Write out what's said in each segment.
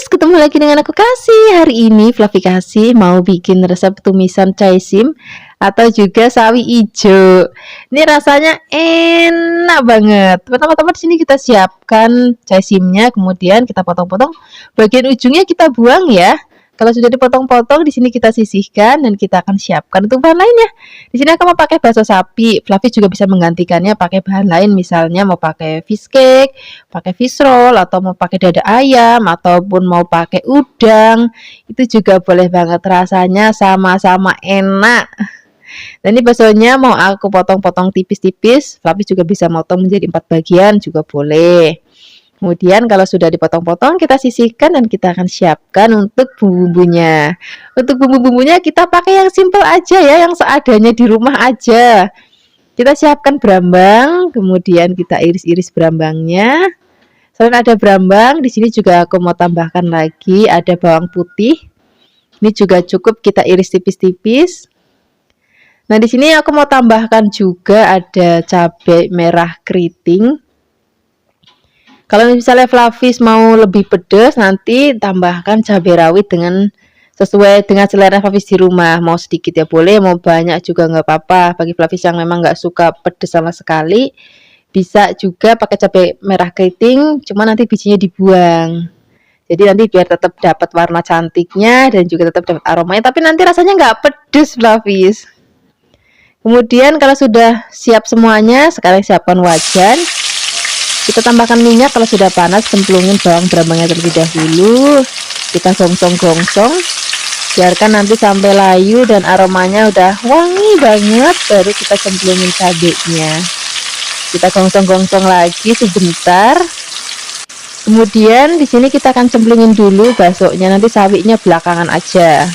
ketemu lagi dengan aku Kasih. Hari ini Fluffy Kasih mau bikin resep tumisan caisim atau juga sawi ijo. Ini rasanya enak banget. Pertama-tama di sini kita siapkan caisimnya, kemudian kita potong-potong. Bagian ujungnya kita buang ya. Kalau sudah dipotong-potong, di sini kita sisihkan dan kita akan siapkan untuk bahan lainnya. Di sini aku mau pakai bakso sapi. Fluffy juga bisa menggantikannya pakai bahan lain, misalnya mau pakai fish cake, pakai fish roll, atau mau pakai dada ayam, ataupun mau pakai udang. Itu juga boleh banget, rasanya sama-sama enak. Dan ini baksonya mau aku potong-potong tipis-tipis. Fluffy juga bisa motong menjadi 4 bagian juga boleh. Kemudian kalau sudah dipotong-potong, kita sisihkan dan kita akan siapkan untuk bumbu-bumbunya. Untuk bumbu-bumbunya kita pakai yang simple aja ya, yang seadanya di rumah aja. Kita siapkan berambang, kemudian kita iris-iris berambangnya. Selain ada berambang, di sini juga aku mau tambahkan lagi ada bawang putih. Ini juga cukup kita iris tipis-tipis. Nah, di sini aku mau tambahkan juga ada cabai merah keriting. Kalau misalnya Fluffy mau lebih pedas, nanti tambahkan cabai rawit dengan sesuai dengan selera Fluffy di rumah. Mau sedikit ya boleh, mau banyak juga nggak apa-apa. Bagi Fluffy yang memang nggak suka pedas sama sekali, bisa juga pakai cabai merah keriting, cuma nanti bijinya dibuang. Jadi nanti biar tetap dapat warna cantiknya dan juga tetap dapat aromanya, tapi nanti rasanya nggak pedas Fluffy. Kemudian kalau sudah siap semuanya, sekarang siapkan wajan. Kita tambahkan minyak, kalau sudah panas cemplungin bawang berambangnya terlebih dahulu. Kita gongsong-gongsong, biarkan nanti sampai layu dan aromanya udah wangi banget, baru kita cemplungin cabenya. Kita gongsong-gongsong lagi sebentar. Kemudian di sini kita akan cemplungin dulu baksonya, nanti sawinya belakangan aja.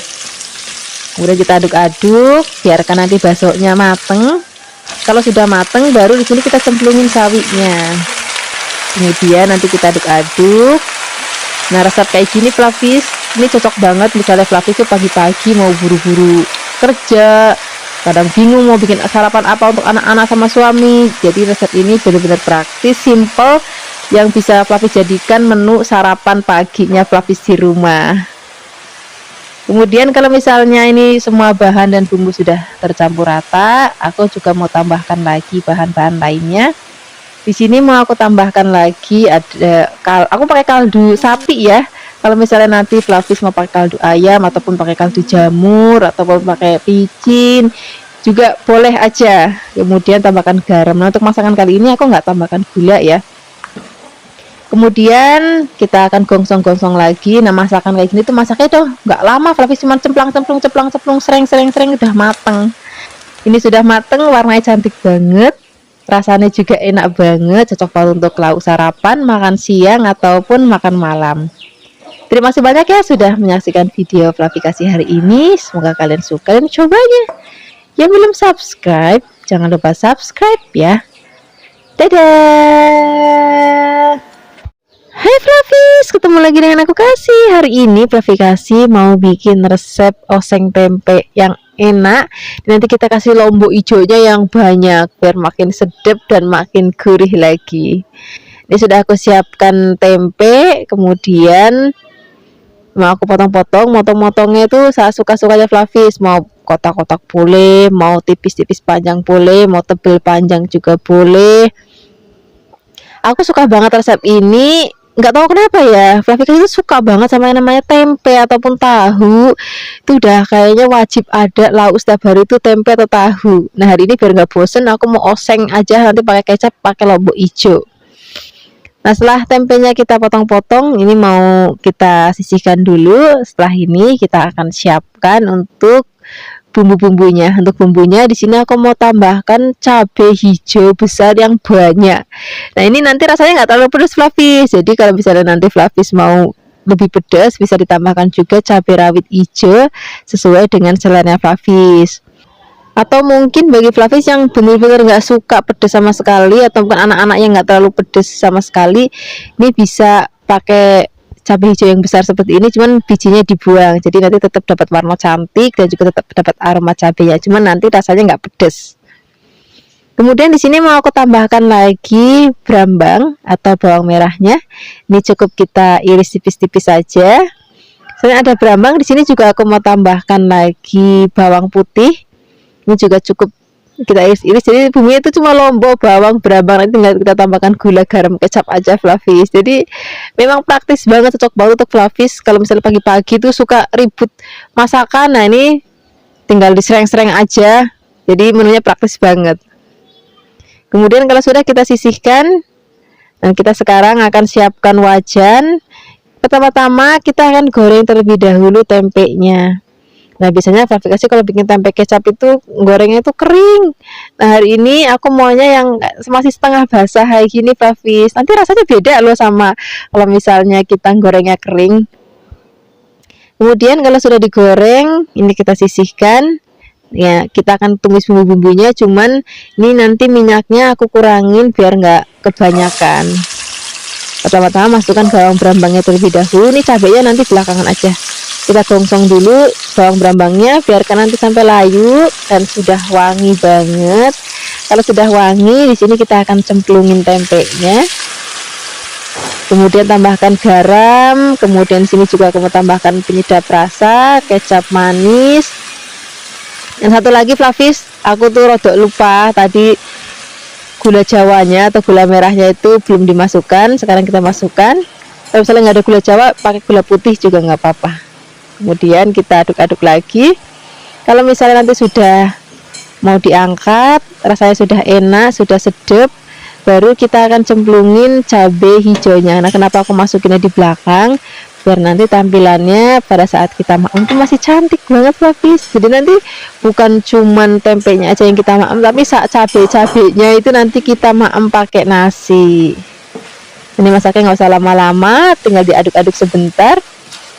Kemudian kita aduk-aduk, biarkan nanti baksonya mateng. Kalau sudah mateng, baru di sini kita cemplungin sawinya. Kemudian nanti kita aduk-aduk. Nah, resep kayak gini Fluffy, ini cocok banget misalnya Fluffy itu pagi-pagi mau buru-buru kerja, kadang bingung mau bikin sarapan apa untuk anak-anak sama suami. Jadi resep ini benar-benar praktis, simple, yang bisa Fluffy jadikan menu sarapan paginya Fluffy di rumah. Kemudian kalau misalnya ini semua bahan dan bumbu sudah tercampur rata, aku juga mau tambahkan lagi bahan-bahan lainnya. Di sini mau aku tambahkan lagi ada aku pakai kaldu sapi ya. Kalau misalnya nanti Fluffy mau pakai kaldu ayam ataupun pakai kaldu jamur ataupun pakai picin juga boleh aja. Kemudian tambahkan garam. Nah, untuk masakan kali ini aku nggak tambahkan gula ya. Kemudian kita akan gongsong-gongsong lagi. Nah, masakan kayak gini tuh masaknya tuh nggak lama. Fluffy cuma cemplang-cemplung, sering udah mateng. Ini sudah mateng, warnanya cantik banget. Rasanya juga enak banget, cocok banget untuk lauk sarapan, makan siang, ataupun makan malam. Terima kasih banyak ya sudah menyaksikan video Fluffy Kasih hari ini. Semoga kalian suka dan cobanya. Yang belum subscribe, jangan lupa subscribe ya. Dadah. Hai Fluffy, ketemu lagi dengan aku Kasih. Hari ini Fluffy Kasih mau bikin resep oseng tempe yang enak. Nanti kita kasih lombok hijaunya yang banyak biar makin sedap dan makin gurih lagi. Ini sudah aku siapkan tempe, kemudian mau aku potong-potong. Motong-motongnya itu saya suka-sukanya Fluffy. Mau kotak-kotak boleh, mau tipis-tipis panjang boleh, mau tebal panjang juga boleh. Aku suka banget resep ini. Nggak tahu kenapa ya, Fluffy itu suka banget sama yang namanya tempe ataupun tahu. Itu udah kayaknya wajib ada lauk setiap hari itu tempe atau tahu. Nah, hari ini biar nggak bosen, aku mau oseng aja nanti pakai kecap, pakai lombok hijau. Nah, setelah tempenya kita potong-potong, ini mau kita sisihkan dulu. Setelah ini kita akan siapkan untuk bumbu-bumbunya. Untuk bumbunya di sini aku mau tambahkan cabai hijau besar yang banyak. Nah, ini nanti rasanya nggak terlalu pedas Fluffy. Jadi kalau misalnya nanti Fluffy mau lebih pedas, bisa ditambahkan juga cabai rawit hijau sesuai dengan selera Fluffy. Atau mungkin bagi Fluffy yang benar-benar nggak suka pedas sama sekali, ataupun anak-anak yang nggak terlalu pedas sama sekali, ini bisa pakai cabai hijau yang besar seperti ini, cuman bijinya dibuang. Jadi nanti tetap dapat warna cantik dan juga tetap dapat aroma cabenya, cuman nanti rasanya nggak pedas. Kemudian di sini mau aku tambahkan lagi brambang atau bawang merahnya. Ini cukup kita iris tipis-tipis saja. Selain ada brambang, di sini juga aku mau tambahkan lagi bawang putih. Ini juga cukup kita iris-iris. Jadi bumbunya itu cuma lombok, bawang, brambang. Nanti tinggal kita tambahkan gula, garam, kecap aja, Flavis. Jadi memang praktis banget, cocok banget untuk Flavis. Kalau misalnya pagi-pagi itu suka ribut masakan, nah ini tinggal disereng-sereng aja. Jadi menunya praktis banget. Kemudian kalau sudah kita sisihkan, nah kita sekarang akan siapkan wajan. Pertama-tama kita akan goreng terlebih dahulu tempenya. Nah biasanya Flavikasi kalau bikin tempe kecap itu gorengnya itu kering. Nah hari ini aku maunya yang masih setengah basah kayak gini, Flavis. Nanti rasanya beda loh sama kalau misalnya kita gorengnya kering. Kemudian kalau sudah digoreng, ini kita sisihkan. Ya kita akan tumis bumbu-bumbunya, cuman ini nanti minyaknya aku kurangin biar nggak kebanyakan. Pertama-tama masukkan bawang brambangnya terlebih dahulu. Ini cabenya nanti belakangan aja, kita gongsong dulu bawang brambangnya, biarkan nanti sampai layu dan sudah wangi banget. Kalau sudah wangi, di sini kita akan cemplungin tempenya, kemudian tambahkan garam, kemudian sini juga aku mau tambahkan penyedap rasa, kecap manis. Dan satu lagi Flavis, aku tuh rodok lupa tadi gula jawanya atau gula merahnya itu belum dimasukkan. Sekarang kita masukkan. Kalau misalnya nggak ada gula jawa, pakai gula putih juga nggak apa-apa. Kemudian kita aduk-aduk lagi. Kalau misalnya nanti sudah mau diangkat, rasanya sudah enak, sudah sedap, baru kita akan cemplungin cabai hijaunya. Nah kenapa aku masukinnya di belakang? Biar nanti tampilannya pada saat kita makan itu masih cantik banget, Flavis. Jadi nanti bukan cuman tempenya aja yang kita makan, tapi cabai-cabainya itu nanti kita makan pakai nasi. Ini masaknya nggak usah lama-lama, tinggal diaduk-aduk sebentar.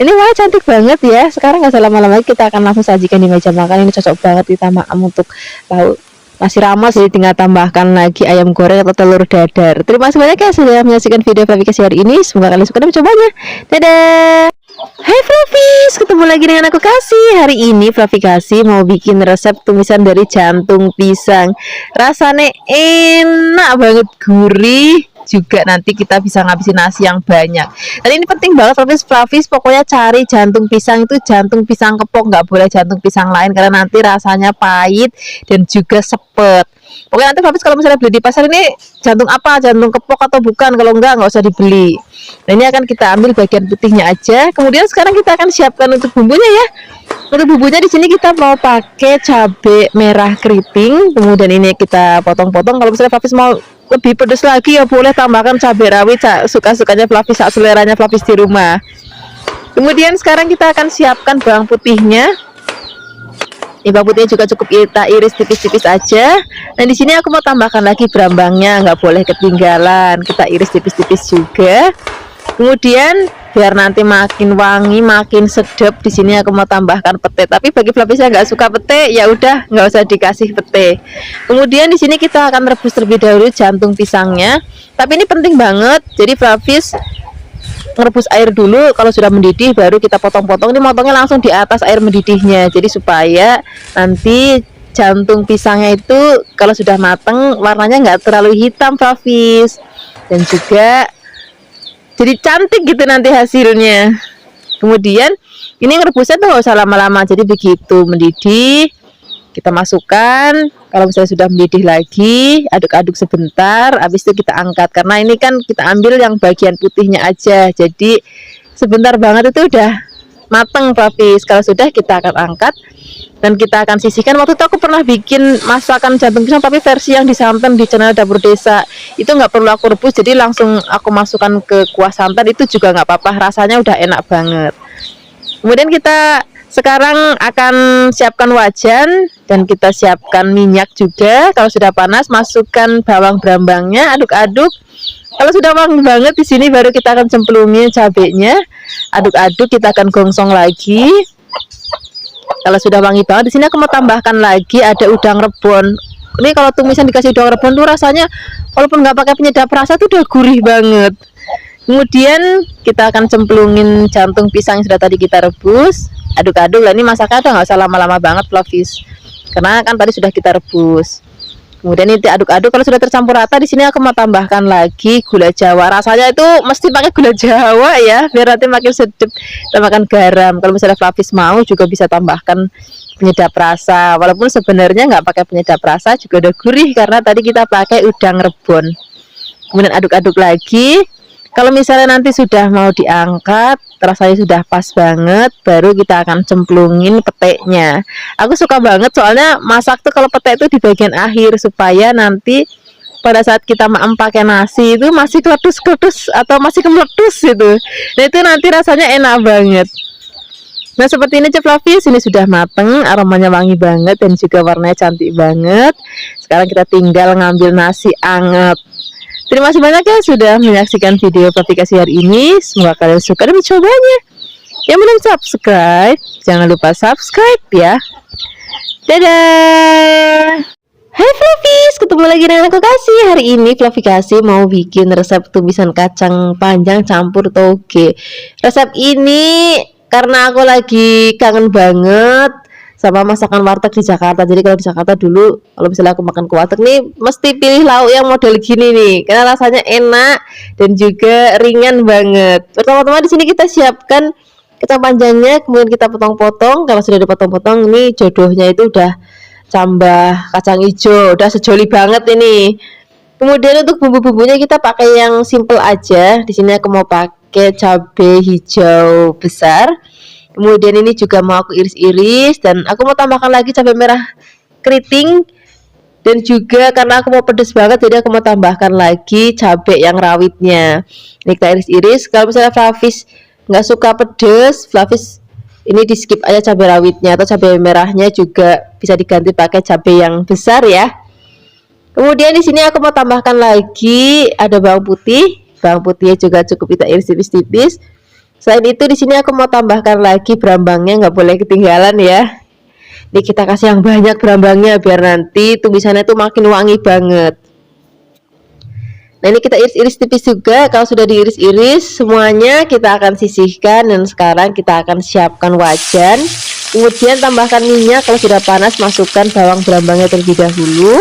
Ini wah cantik banget ya. Sekarang nggak usah lama-lama, kita akan langsung sajikan di meja makan. Ini cocok banget kita makan untuk lauk nasi rames. Jadi tinggal tambahkan lagi ayam goreng atau telur dadar. Terima kasih banyak ya sudah menyaksikan video Flavikasi hari ini. Semoga kalian suka dan mencobanya. Dadah. Hai Flavis, ketemu lagi dengan aku Kasih. Hari ini Flavikasi mau bikin resep tumisan dari jantung pisang. Rasanya enak banget, gurih. Juga nanti kita bisa ngabisin nasi yang banyak. Dan ini penting banget Flavis, pokoknya cari jantung pisang itu jantung pisang kepok, nggak boleh jantung pisang lain karena nanti rasanya pahit dan juga sepet. Pokoknya nanti Flavis kalau misalnya beli di pasar ini jantung apa, jantung kepok atau bukan, kalau nggak usah dibeli. Nah ini akan kita ambil bagian putihnya aja. Kemudian sekarang kita akan siapkan untuk bumbunya ya. Untuk bumbunya di sini kita mau pakai cabai merah keriting, kemudian ini kita potong-potong. Kalau misalnya Flavis mau lebih pedas lagi ya boleh tambahkan cabai rawit, suka-sukanya Flavis, seleranya Flavis di rumah. Kemudian sekarang kita akan siapkan bawang putihnya. Ini bawang putihnya juga cukup kita iris tipis-tipis aja. Nah di sini aku mau tambahkan lagi brambangnya, nggak boleh ketinggalan, kita iris tipis-tipis juga. Kemudian biar nanti makin wangi, makin sedap, di sini aku mau tambahkan pete. Tapi bagi Flavis yang nggak suka pete, ya udah nggak usah dikasih pete. Kemudian di sini kita akan rebus terlebih dahulu jantung pisangnya. Tapi ini penting banget. Jadi Flavis ngerebus air dulu, kalau sudah mendidih baru kita potong-potong. Ini motongnya langsung di atas air mendidihnya. Jadi supaya nanti jantung pisangnya itu kalau sudah mateng warnanya nggak terlalu hitam, Flavis. Dan juga jadi cantik gitu nanti hasilnya. Kemudian ini ngerebusnya tuh gak usah lama-lama, jadi begitu mendidih kita masukkan. Kalau misalnya sudah mendidih lagi, aduk-aduk sebentar, habis itu kita angkat. Karena ini kan kita ambil yang bagian putihnya aja, jadi sebentar banget itu udah mateng, Flavis. Kalau sudah kita akan angkat dan kita akan sisihkan. Waktu itu aku pernah bikin masakan jantung pisang tapi versi yang di santan di channel Dapur Desa, itu nggak perlu aku rebus, jadi langsung aku masukkan ke kuah santan, itu juga nggak apa-apa, rasanya udah enak banget. Kemudian kita sekarang akan siapkan wajan dan kita siapkan minyak juga. Kalau sudah panas, masukkan bawang brambangnya, aduk-aduk. Kalau sudah wangi banget di sini baru kita akan cemplungin cabenya, aduk-aduk, kita akan gongsong lagi. Kalau sudah wangi banget, di sini aku mau tambahkan lagi ada udang rebon. Ini kalau tumisan dikasih udang rebon tuh rasanya walaupun nggak pakai penyedap rasa tuh udah gurih banget. Kemudian kita akan cemplungin jantung pisang yang sudah tadi kita rebus, aduk-aduk. Lah ini masaknya udah nggak usah lama-lama banget, Flavis, karena kan tadi sudah kita rebus. Kemudian ini aduk-aduk. Kalau sudah tercampur rata, di sini aku mau tambahkan lagi gula Jawa. Rasanya itu mesti pakai gula Jawa ya, biar nanti makin sedap. Tambahkan garam. Kalau misalnya Flavis mau juga bisa tambahkan penyedap rasa. Walaupun sebenarnya nggak pakai penyedap rasa juga udah gurih karena tadi kita pakai udang rebon. Kemudian aduk-aduk lagi. Kalau misalnya nanti sudah mau diangkat, rasanya sudah pas banget, baru kita akan cemplungin peteknya. Aku suka banget soalnya masak tuh kalau petek itu di bagian akhir supaya nanti pada saat kita pakai nasi itu masih kletus-kletus atau masih kemeletus gitu. Nah itu nanti rasanya enak banget. Nah seperti ini Chef Flavis, ini sudah mateng, aromanya wangi banget dan juga warnanya cantik banget. Sekarang kita tinggal ngambil nasi anget. Terima kasih banyak ya sudah menyaksikan video aplikasi hari ini. Semoga kalian suka dan mencobanya. Yang belum subscribe, jangan lupa subscribe ya. Dadah. Hai Flavis, ketemu lagi dengan aku Kasih. Hari ini Flavikasi mau bikin resep tumisan kacang panjang campur toge. Resep ini karena aku lagi kangen banget sama masakan warteg di Jakarta. Jadi kalau di Jakarta dulu, kalau misalnya aku makan ke warteg nih, mesti pilih lauk yang model gini nih, karena rasanya enak dan juga ringan banget. Pertama-tama di sini kita siapkan kacang panjangnya, kemudian kita potong-potong. Kalau sudah dipotong-potong, ini jodohnya itu udah tambah kacang hijau, udah sejoli banget ini. Kemudian untuk bumbu-bumbunya kita pakai yang simple aja. Di sini aku mau pakai cabai hijau besar. Kemudian ini juga mau aku iris-iris dan aku mau tambahkan lagi cabai merah keriting dan juga karena aku mau pedes banget jadi aku mau tambahkan lagi cabai yang rawitnya. Ini kita iris-iris. Kalau misalnya Flavis nggak suka pedes, Flavis ini di skip aja cabai rawitnya atau cabai merahnya juga bisa diganti pakai cabai yang besar ya. Kemudian di sini aku mau tambahkan lagi ada bawang putih. Bawang putihnya juga cukup kita iris tipis-tipis. Selain itu di sini aku mau tambahkan lagi berambangnya, nggak boleh ketinggalan ya. Ini kita kasih yang banyak berambangnya biar nanti tumisannya tuh makin wangi banget. Nah ini kita iris-iris tipis juga. Kalau sudah diiris-iris semuanya kita akan sisihkan dan sekarang kita akan siapkan wajan. Kemudian tambahkan minyak, kalau sudah panas masukkan bawang berambangnya terlebih dahulu.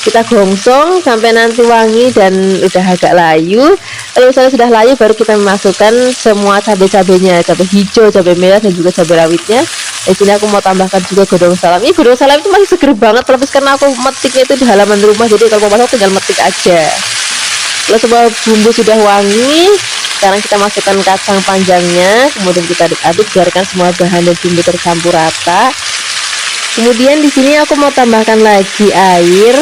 Kita gongsong sampai nanti wangi dan udah agak layu. Kalau misalnya sudah layu baru kita memasukkan semua cabai-cabainya, cabai hijau, cabai merah dan juga cabai rawitnya. Di sini aku mau tambahkan juga godong salam. Ini godong salam itu masih seger banget, terlebih karena aku metiknya itu di halaman rumah, jadi kalau mau masak tinggal metik aja. Kalau semua bumbu sudah wangi, sekarang kita masukkan kacang panjangnya, kemudian kita aduk-aduk biarkan semua bahan dan bumbu tercampur rata. Kemudian di sini aku mau tambahkan lagi air.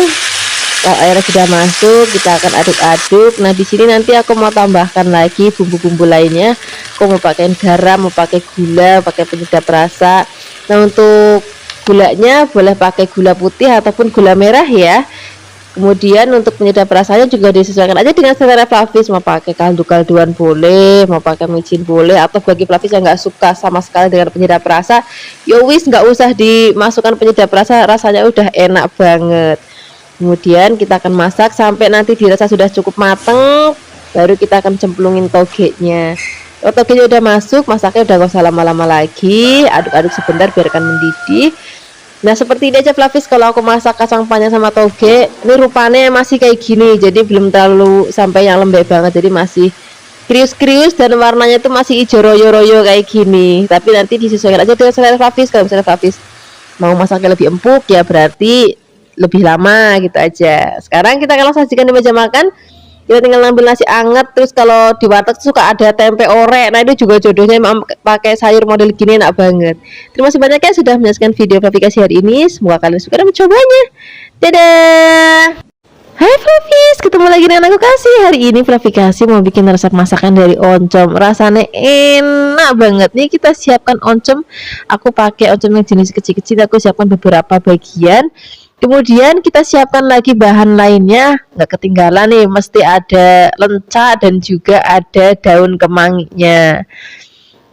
Kalau airnya sudah masuk, kita akan aduk-aduk. Nah, di sini nanti aku mau tambahkan lagi bumbu-bumbu lainnya. Aku mau pakai garam, mau pakai gula, pakai penyedap rasa. Nah, untuk gulanya boleh pakai gula putih ataupun gula merah ya. Kemudian untuk penyedap rasanya juga disesuaikan aja dengan selera Flavis. Mau pakai kaldu-kalduan boleh, mau pakai micin boleh, atau bagi Flavis yang nggak suka sama sekali dengan penyedap rasa, ya wis nggak usah dimasukkan penyedap rasa, rasanya udah enak banget. Kemudian kita akan masak sampai nanti dirasa sudah cukup mateng, baru kita akan cemplungin togenya. Kalau togenya udah masuk, masaknya udah gak usah lama-lama lagi, aduk-aduk sebentar biarkan mendidih. Nah seperti ini aja Flavis kalau aku masak kacang panjang sama toge. Ini rupanya masih kayak gini, jadi belum terlalu sampai yang lembek banget, jadi masih krius-krius dan warnanya tuh masih hijau royo-royo kayak gini. Tapi nanti disesuaikan aja dengan selera Flavis. Kalau misalnya Flavis mau masaknya lebih empuk ya berarti lebih lama gitu aja. Sekarang kita akan sajikan di meja makan. Kita tinggal ngambil nasi anget. Terus kalau di warteg suka ada tempe orek. Nah itu juga jodohnya pakai sayur model gini enak banget. Terima kasih banyak ya sudah menyaksikan video aplikasi hari ini. Semoga kalian suka dan mencobanya. Dadah. Hai Flavis, ketemu lagi dengan aku Kasih. Hari ini Flavikasi mau bikin resep masakan dari oncom. Rasanya enak banget. Nih kita siapkan oncom. Aku pakai oncom yang jenis kecil-kecil. Aku siapkan beberapa bagian. Kemudian kita siapkan lagi bahan lainnya, nggak ketinggalan nih, mesti ada lenca dan juga ada daun kemanginya.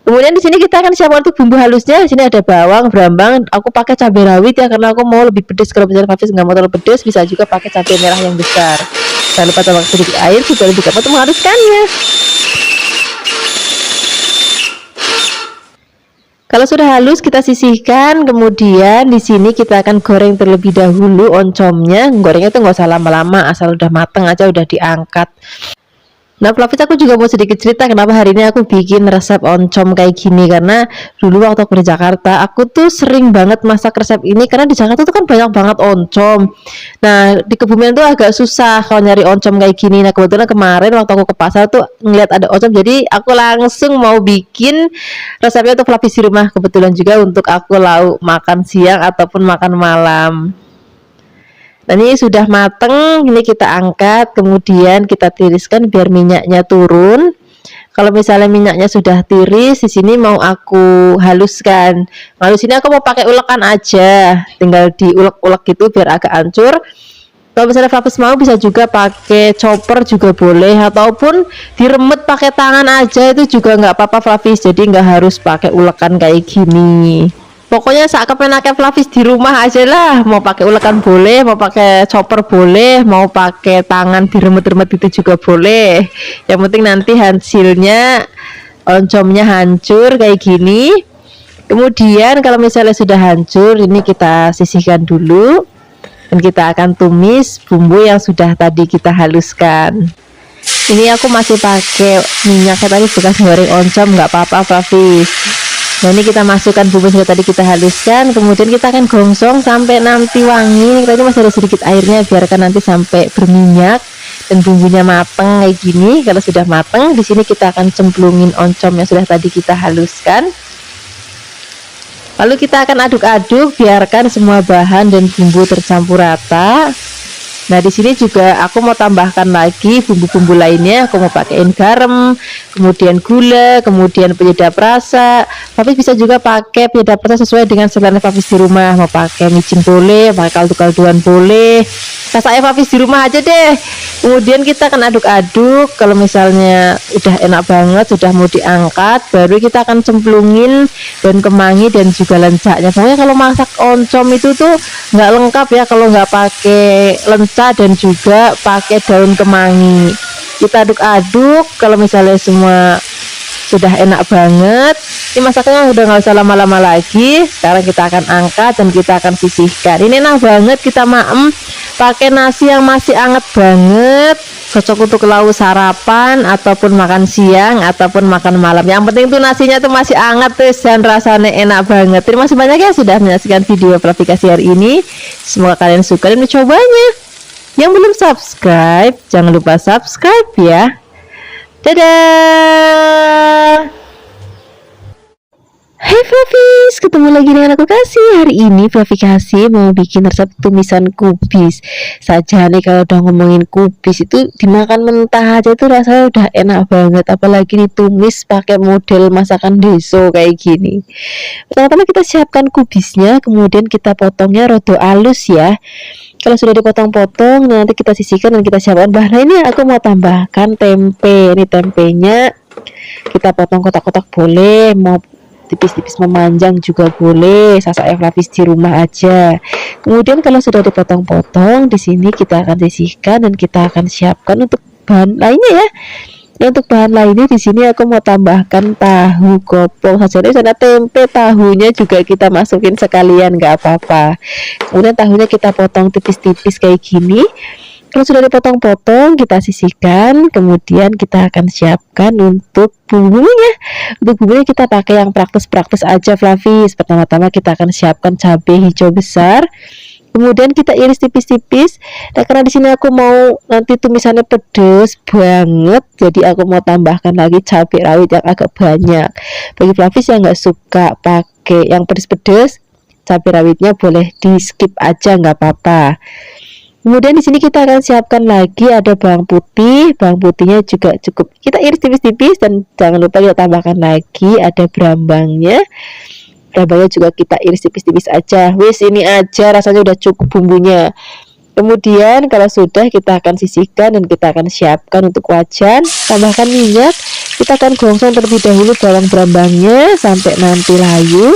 Kemudian di sini kita akan siapkan untuk bumbu halusnya. Di sini ada bawang, berambang. Aku pakai cabai rawit ya karena aku mau lebih pedas. Kalau misalnya Flavis nggak mau terlalu pedas, bisa juga pakai cabai merah yang besar. Jangan lupa tambahkan sedikit air supaya lebih cepat menghaluskannya. Kalau sudah halus kita sisihkan, kemudian di sini kita akan goreng terlebih dahulu oncomnya. Gorengnya tuh nggak usah lama-lama, asal udah mateng aja udah diangkat. Nah, Flavis, aku juga mau sedikit cerita kenapa hari ini aku bikin resep oncom kayak gini, karena dulu waktu aku di Jakarta aku tuh sering banget masak resep ini karena di Jakarta tuh kan banyak banget oncom. Nah, di Kebumen tuh agak susah kalau nyari oncom kayak gini. Nah, kebetulan kemarin waktu aku ke pasar tuh ngeliat ada oncom, jadi aku langsung mau bikin resepnya untuk Flavis di rumah. Kebetulan juga untuk aku lauk makan siang ataupun makan malam. Nah, ini sudah mateng, ini kita angkat, kemudian kita tiriskan biar minyaknya turun. Kalau misalnya minyaknya sudah tiris, di sini mau aku haluskan. Lalu sini aku mau pakai ulekan aja, tinggal diulek-ulek gitu biar agak hancur. Kalau misalnya Flavis mau bisa juga pakai chopper juga boleh, ataupun diremet pakai tangan aja itu juga nggak apa-apa Flavis. Jadi nggak harus pakai ulekan kayak gini. Pokoknya saat kepenakan Flavis di rumah aja lah, mau pakai ulekan boleh, mau pakai chopper boleh, mau pakai tangan diremet-remet itu juga boleh. Yang penting nanti hasilnya oncomnya hancur kayak gini. Kemudian kalau misalnya sudah hancur, ini kita sisihkan dulu dan kita akan tumis bumbu yang sudah tadi kita haluskan. Ini aku masih pakai minyaknya tadi bekas goreng oncom, nggak apa-apa Flavis. Nah, ini kita masukkan bumbu yang tadi kita haluskan, kemudian kita akan gongsong sampai nanti wangi. Kita ini masih ada sedikit airnya, biarkan nanti sampai berminyak dan bumbunya mateng kayak gini. Kalau sudah mateng, di sini kita akan cemplungin oncom yang sudah tadi kita haluskan. Lalu kita akan aduk-aduk, biarkan semua bahan dan bumbu tercampur rata. Nah, di sini juga aku mau tambahkan lagi bumbu-bumbu lainnya. Aku mau pakaiin garam, kemudian gula, kemudian penyedap rasa. Flavis bisa juga pakai penyedap rasa sesuai dengan selera Flavis di rumah. Mau pakai micin boleh, pakai kaldu-kalduan boleh. Saya Flavis di rumah aja deh. Kemudian kita akan aduk-aduk. Kalau misalnya udah enak banget, sudah mau diangkat, baru kita akan cemplungin daun kemangi dan juga lencaknya. Pokoknya kalau masak oncom itu tuh nggak lengkap ya kalau nggak pakai lencak dan juga pakai daun kemangi. Kita aduk-aduk. Kalau misalnya semua sudah enak banget, ini masaknya udah nggak usah lama-lama lagi. Sekarang kita akan angkat dan kita akan sisihkan. Ini enak banget kita maem pakai nasi yang masih hangat banget, cocok untuk lauk sarapan ataupun makan siang ataupun makan malam. Yang penting tuh nasinya tuh masih hangat tuh dan rasanya enak banget. Terima kasih banyak ya sudah menyaksikan video aplikasi hari ini. Semoga kalian suka dan mencobanya. Yang belum subscribe, jangan lupa subscribe ya. Dadah. Hai Flavis, ketemu lagi dengan aku Kasih. Hari ini Flavi Kasih mau bikin resep tumisan kubis. Saja nih kalau udah ngomongin kubis itu dimakan mentah aja itu rasanya udah enak banget, apalagi ditumis pakai model masakan deso kayak gini. Pertama-tama kita siapkan kubisnya, kemudian kita potongnya rodo halus ya. Kalau sudah dipotong-potong, nanti kita sisihkan dan kita siapkan bahan. Nah, ini aku mau tambahkan tempe. Ini tempenya kita potong kotak-kotak boleh, mau tipis-tipis memanjang juga boleh, sasak Flavis di rumah aja. Kemudian kalau sudah dipotong-potong, di sini kita akan sisihkan dan kita akan siapkan untuk bahan lainnya ya. Nah, untuk bahan lainnya di sini aku mau tambahkan tahu kopong saja. Di sana tempe, tahunya juga kita masukin sekalian, nggak apa-apa. Kemudian tahunya kita potong tipis-tipis kayak gini. Kalau sudah dipotong-potong, kita sisihkan, kemudian kita akan siapkan untuk bumbunya. Untuk bumbunya kita pakai yang praktis-praktis aja Flavis. Pertama-tama kita akan siapkan cabai hijau besar, kemudian kita iris tipis-tipis. Nah, karena di sini aku mau nanti tumisannya pedes banget, jadi aku mau tambahkan lagi cabai rawit yang agak banyak. Bagi Flavis yang nggak suka pakai yang pedes-pedes, cabai rawitnya boleh di skip aja, nggak apa-apa. Kemudian di sini kita akan siapkan lagi ada bawang putih. Bawang putihnya juga cukup kita iris tipis-tipis dan jangan lupa kita tambahkan lagi ada berambangnya. Berambangnya juga kita iris tipis-tipis aja. Wis, ini aja rasanya udah cukup bumbunya. Kemudian kalau sudah kita akan sisihkan dan kita akan siapkan untuk wajan. Tambahkan minyak. Kita akan gongsong terlebih dahulu bawang berambangnya sampai nanti layu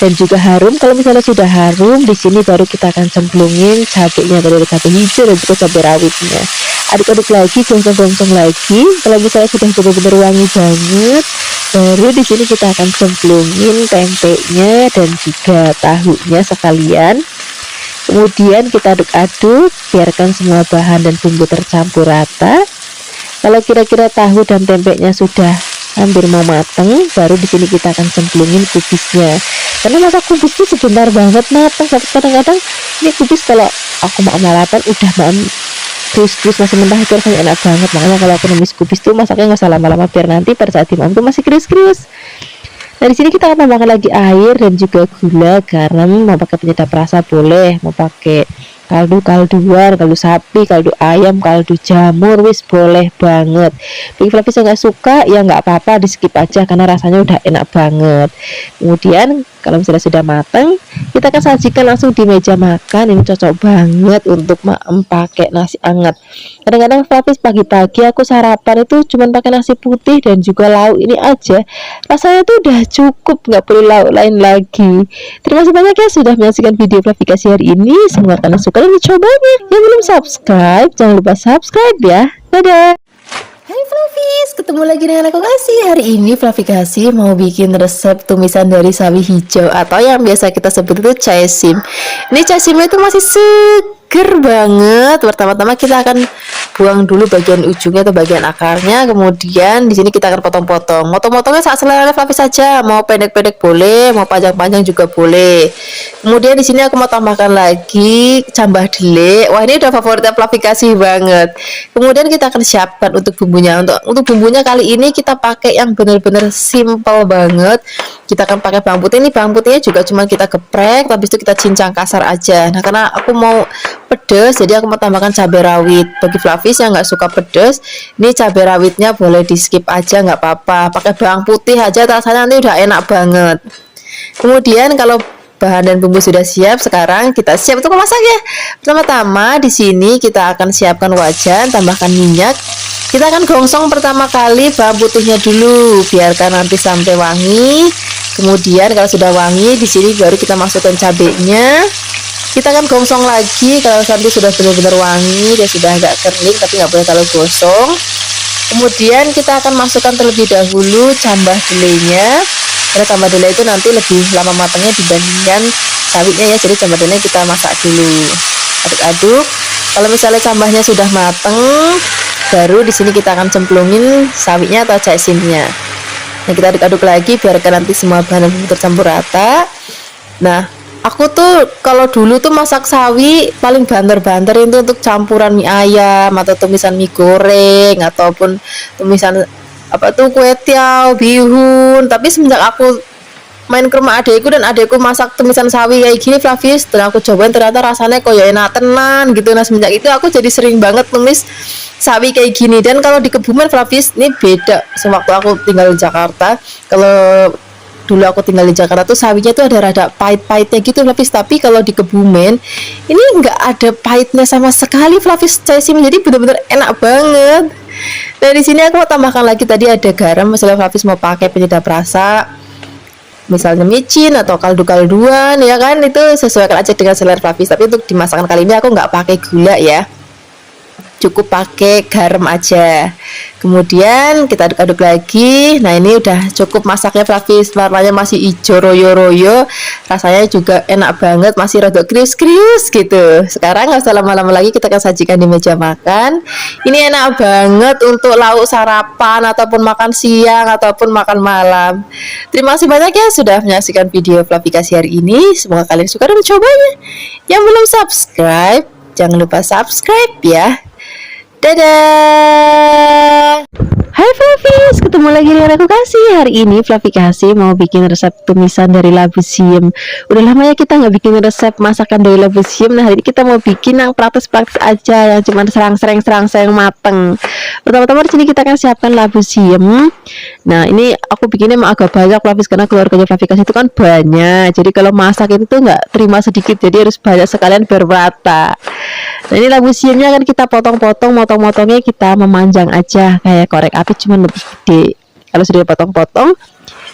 dan juga harum. Kalau misalnya sudah harum, di sini baru kita akan cemplungin cabenya, tadi ada cabai hijau dan juga cabai rawitnya. Aduk-aduk lagi, gongsong-gongsong lagi. Kalau misalnya sudah benar-benar wangi banget, Baru di sini kita akan cemplungin tempenya dan juga tahunya sekalian. Kemudian kita aduk-aduk, biarkan semua bahan dan bumbu tercampur rata. Kalau kira-kira tahu dan tempenya sudah hampir mau mateng, baru di sini kita akan cemplungin kubisnya. Karena masak kubis itu sebentar banget mateng. Kadang-kadang ini kubis kalau aku mau lalapan udah mau krius-krius masih mentah itu rasanya enak banget. Makanya kalau aku numis kubis tuh masaknya nggak usah lama-lama, biar nanti pada saat dimakan tuh masih krius-krius. Nah di sini kita akan tambahkan lagi air dan juga gula, garam. Mau pakai penyedap rasa boleh, mau pakai kalduan, kaldu sapi, kaldu ayam, kaldu jamur, wis boleh banget. Bagi Flavis yang nggak suka ya nggak apa-apa, di skip aja karena rasanya udah enak banget. Kemudian kalau misalnya sudah matang, kita akan sajikan langsung di meja makan. Ini cocok banget untuk pakai nasi hangat. Kadang-kadang Flavis pagi-pagi aku sarapan itu cuma pakai nasi putih dan juga lauk ini aja, rasanya tuh udah cukup, nggak perlu lauk lain lagi. Terima kasih banyak ya sudah menyaksikan video klarifikasi hari ini. Semoga kalian suka dan mencobanya. Yang belum subscribe, jangan lupa subscribe ya. Dadah. Hai Flavis, ketemu lagi dengan aku Kasih. Hari ini Flavikasi mau bikin resep tumisan dari sawi hijau atau yang biasa kita sebut itu caisim. Ini caisimnya itu masih seger banget. Pertama-tama kita akan buang dulu bagian ujungnya atau bagian akarnya. Kemudian di sini kita akan potong-potong. Potong-potongnya saat selera Flavis saja. Mau pendek-pendek boleh, mau panjang-panjang juga boleh. Kemudian di sini aku mau tambahkan lagi cambah dele. Wah ini udah favoritnya Flavikasi banget. Kemudian kita akan siapkan untuk bumbunya. Untuk bumbunya kali ini kita pakai yang benar-benar simple banget. Kita akan pakai bawang putih. Ini bawang putihnya juga cuma kita geprek, habis itu kita cincang kasar aja. Nah karena aku mau pedas, jadi aku mau tambahkan cabai rawit. Bagi Flavis yang nggak suka pedas, ini cabai rawitnya boleh di skip aja, nggak apa-apa. Pakai bawang putih aja, rasanya nanti udah enak banget. Kemudian kalau bahan dan bumbu sudah siap, sekarang kita siap untuk memasak ya. Pertama-tama di sini kita akan siapkan wajan, tambahkan minyak. Kita akan gongsong pertama kali bawang putihnya dulu, biarkan nanti sampai wangi. Kemudian kalau sudah wangi, di sini baru kita masukkan cabenya. Kita akan gongsong lagi kalau nanti sudah benar-benar wangi, dia sudah agak kering tapi nggak boleh terlalu gosong. Kemudian kita akan masukkan terlebih dahulu cambah delenya. Karena cambah dele itu nanti lebih lama matangnya dibandingkan sawinya ya, jadi cambah dele kita masak dulu. Aduk-aduk. Kalau misalnya cambahnya sudah matang, baru di sini kita akan cemplungin sawinya atau caisimnya. Nah kita aduk-aduk lagi biarkan nanti semua bahan tercampur rata. Nah aku tuh kalau dulu tuh masak sawi paling banter-banter itu untuk campuran mie ayam atau tumisan mie goreng ataupun tumisan apa tuh kue tiaw, bihun. Tapi semenjak aku main ke rumah adekku dan adekku masak tumisan sawi kayak gini Flavis, dan aku cobain ternyata rasanya koyo enak tenan gitu. Nah semenjak itu aku jadi sering banget tumis sawi kayak gini. Dan kalau di Kebumen Flavis ini beda sewaktu aku tinggal di Jakarta. Kalau dulu aku tinggal di Jakarta tuh sawinya tuh ada rada pahit-pahitnya gitu Flavis, tapi kalau di Kebumen ini nggak ada pahitnya sama sekali Flavis. Caisim jadi bener-bener enak banget. Nah di sini aku mau tambahkan lagi tadi ada garam. Misalnya Flavis mau pakai penyedap rasa, misalnya micin atau kaldu-kalduan ya kan, itu sesuaikan aja dengan selera Flavis. Tapi untuk dimasakan kali ini aku nggak pakai gula ya, cukup pakai garam aja. Kemudian kita aduk-aduk lagi. Nah ini udah cukup masaknya Flavis, warnanya masih hijau royo-royo, rasanya juga enak banget, masih rada krius-krius gitu. Sekarang nggak usah lama-lama lagi, kita akan sajikan di meja makan. Ini enak banget untuk lauk sarapan ataupun makan siang ataupun makan malam. Terima kasih banyak ya sudah menyaksikan video Flavikasi hari ini. Semoga kalian suka dan mencobanya. Yang belum subscribe, jangan lupa subscribe ya. Dadah. Hai Flavis, ketemu lagi dengan aku Kasih. Hari ini Flavikasi mau bikin resep tumisan dari labu siam. Udah lama ya kita nggak bikin resep masakan dari labu siam. Nah hari ini kita mau bikin yang praktis-praktis aja, yang cuma serang-serang mateng. Pertama-tama di sini kita akan siapkan labu siam. Nah ini aku bikinnya emang agak banyak Flavis, karena keluarganya Flavikasi itu kan banyak. Jadi kalau masak itu tuh nggak terima sedikit, jadi harus banyak sekalian biar rata. Nah ini labu siamnya akan kita potong-potong, motong-motongnya kita memanjang aja kayak korek api, cuman lebih gede. Kalau sudah potong-potong,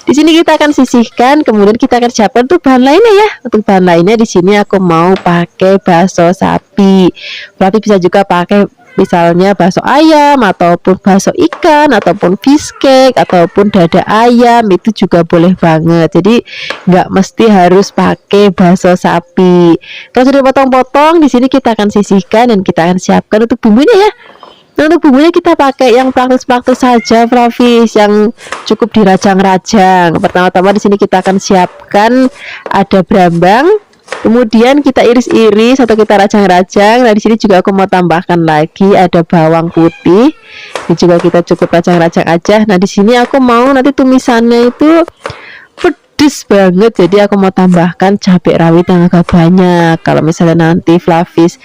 di sini kita akan sisihkan. Kemudian kita akan siapkan tuh bahan lainnya ya. Untuk bahan lainnya di sini aku mau pakai bakso sapi. Berarti bisa juga pakai misalnya bakso ayam ataupun bakso ikan ataupun fish cake ataupun dada ayam, itu juga boleh banget. Jadi nggak mesti harus pakai bakso sapi. Kalau sudah potong-potong, di sini kita akan sisihkan dan kita akan siapkan untuk bumbunya ya. Nah, untuk bumbunya kita pakai yang praktis-praktis saja, Flavis, yang cukup dirajang-rajang. Pertama-tama di sini kita akan siapkan ada brambang, kemudian kita iris-iris atau kita rajang-rajang. Nah, di sini juga aku mau tambahkan lagi ada bawang putih. Ini juga kita cukup rajang-rajang aja. Nah, di sini aku mau nanti tumisannya itu pedes banget, jadi aku mau tambahkan cabai rawit yang agak banyak. Kalau misalnya nanti Flavis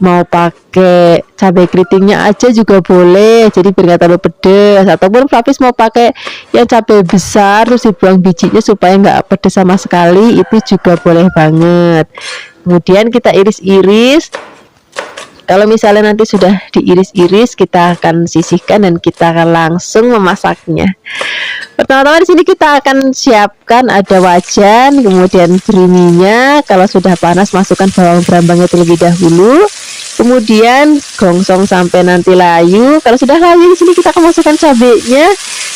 mau pakai cabai keritingnya aja juga boleh, jadi biar nggak terlalu pedes, ataupun Flavis mau pakai yang cabai besar terus dibuang bijinya supaya nggak pedes sama sekali, itu juga boleh banget. Kemudian kita iris-iris. Kalau misalnya nanti sudah diiris-iris, kita akan sisihkan dan kita akan langsung memasaknya. Pertama-tama di sini kita akan siapkan ada wajan, kemudian beri minyak. Kalau sudah panas, masukkan bawang berambangnya terlebih dahulu. Kemudian gongsong sampai nanti layu. Kalau sudah layu, di sini kita akan masukkan cabenya.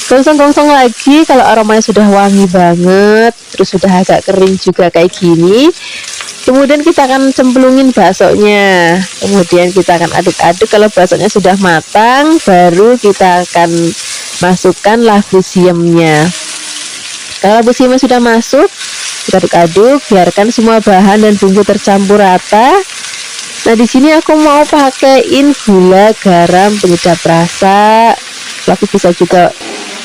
Gongsong-gongsong lagi. Kalau aromanya sudah wangi banget, terus sudah agak kering juga kayak gini. Kemudian kita akan cemplungin baksonya. Kemudian kita akan aduk-aduk. Kalau baksonya sudah matang, baru kita akan masukkan labu siamnya. Kalau labu siamnya sudah masuk, kita aduk-aduk, biarkan semua bahan dan bumbu tercampur rata. Nah, di sini aku mau pakaiin gula, garam, penyedap rasa. Flavis bisa juga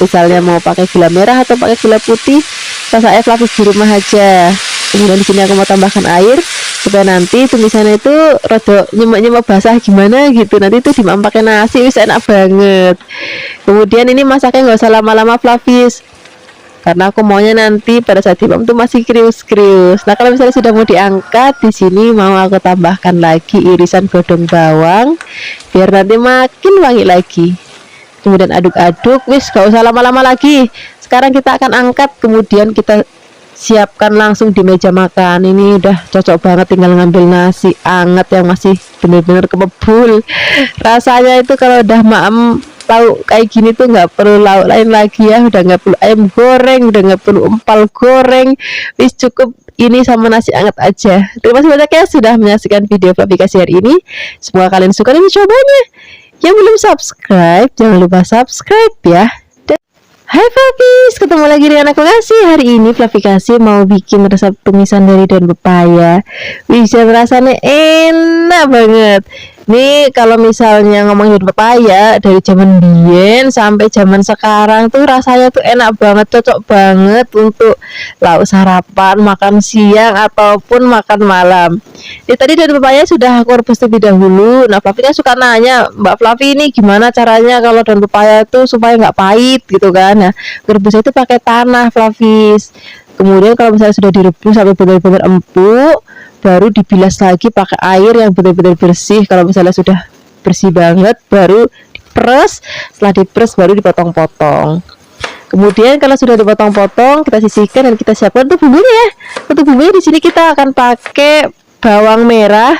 misalnya mau pakai gula merah atau pakai gula putih. Saya Flavis di rumah aja. Kemudian di sini aku mau tambahkan air supaya nanti tumisannya itu rada nyemek-nyemek basah gimana gitu. Nanti itu dimam pakai nasi, wis enak banget. Kemudian ini masaknya nggak usah lama-lama Flavis, karena aku maunya nanti pada saat dimam tuh masih krius-krius. Nah, kalau misalnya sudah mau diangkat, di sini mau aku tambahkan lagi irisan godong bawang biar nanti makin wangi lagi. Kemudian aduk-aduk, wis gak usah lama-lama lagi. Sekarang kita akan angkat, kemudian kita siapkan langsung di meja makan. Ini udah cocok banget, tinggal ngambil nasi anget yang masih bener-bener kebul. Rasanya itu kalau udah maem lauk kayak gini tuh nggak perlu lauk lain lagi ya, udah nggak perlu ayam goreng, udah nggak perlu empal goreng, wis cukup ini sama nasi anget aja. Terima kasih banyak ya sudah menyaksikan video Flavikasi hari ini. Semoga kalian suka dan mencobanya. Yang belum subscribe, jangan lupa subscribe ya. Hai Flavis, ketemu lagi dengan aku Kasih. Hari ini Flavikasi mau bikin resep tumisan dari daun pepaya. Bisa rasanya enak banget. Nih kalau misalnya ngomongin daun pepaya dari zaman dien sampai zaman sekarang tuh rasanya tuh enak banget, cocok banget untuk lauk sarapan, makan siang ataupun makan malam. Ini tadi daun pepaya sudah aku rebus terlebih dahulu. Nah, Flavi kan suka nanya, Mbak Flavi ini gimana caranya kalau daun pepaya itu supaya nggak pahit gitu kan. Nah, rebusnya itu pakai tanah Flavis. Kemudian kalau misalnya sudah direbus sampai benar-benar empuk, baru dibilas lagi pakai air yang benar-benar bersih. Kalau misalnya sudah bersih banget, baru diperes. Setelah diperes baru dipotong-potong. Kemudian kalau sudah dipotong-potong, kita sisihkan dan kita siapkan untuk bumbunya ya. Untuk bumbunya di sini kita akan pakai bawang merah.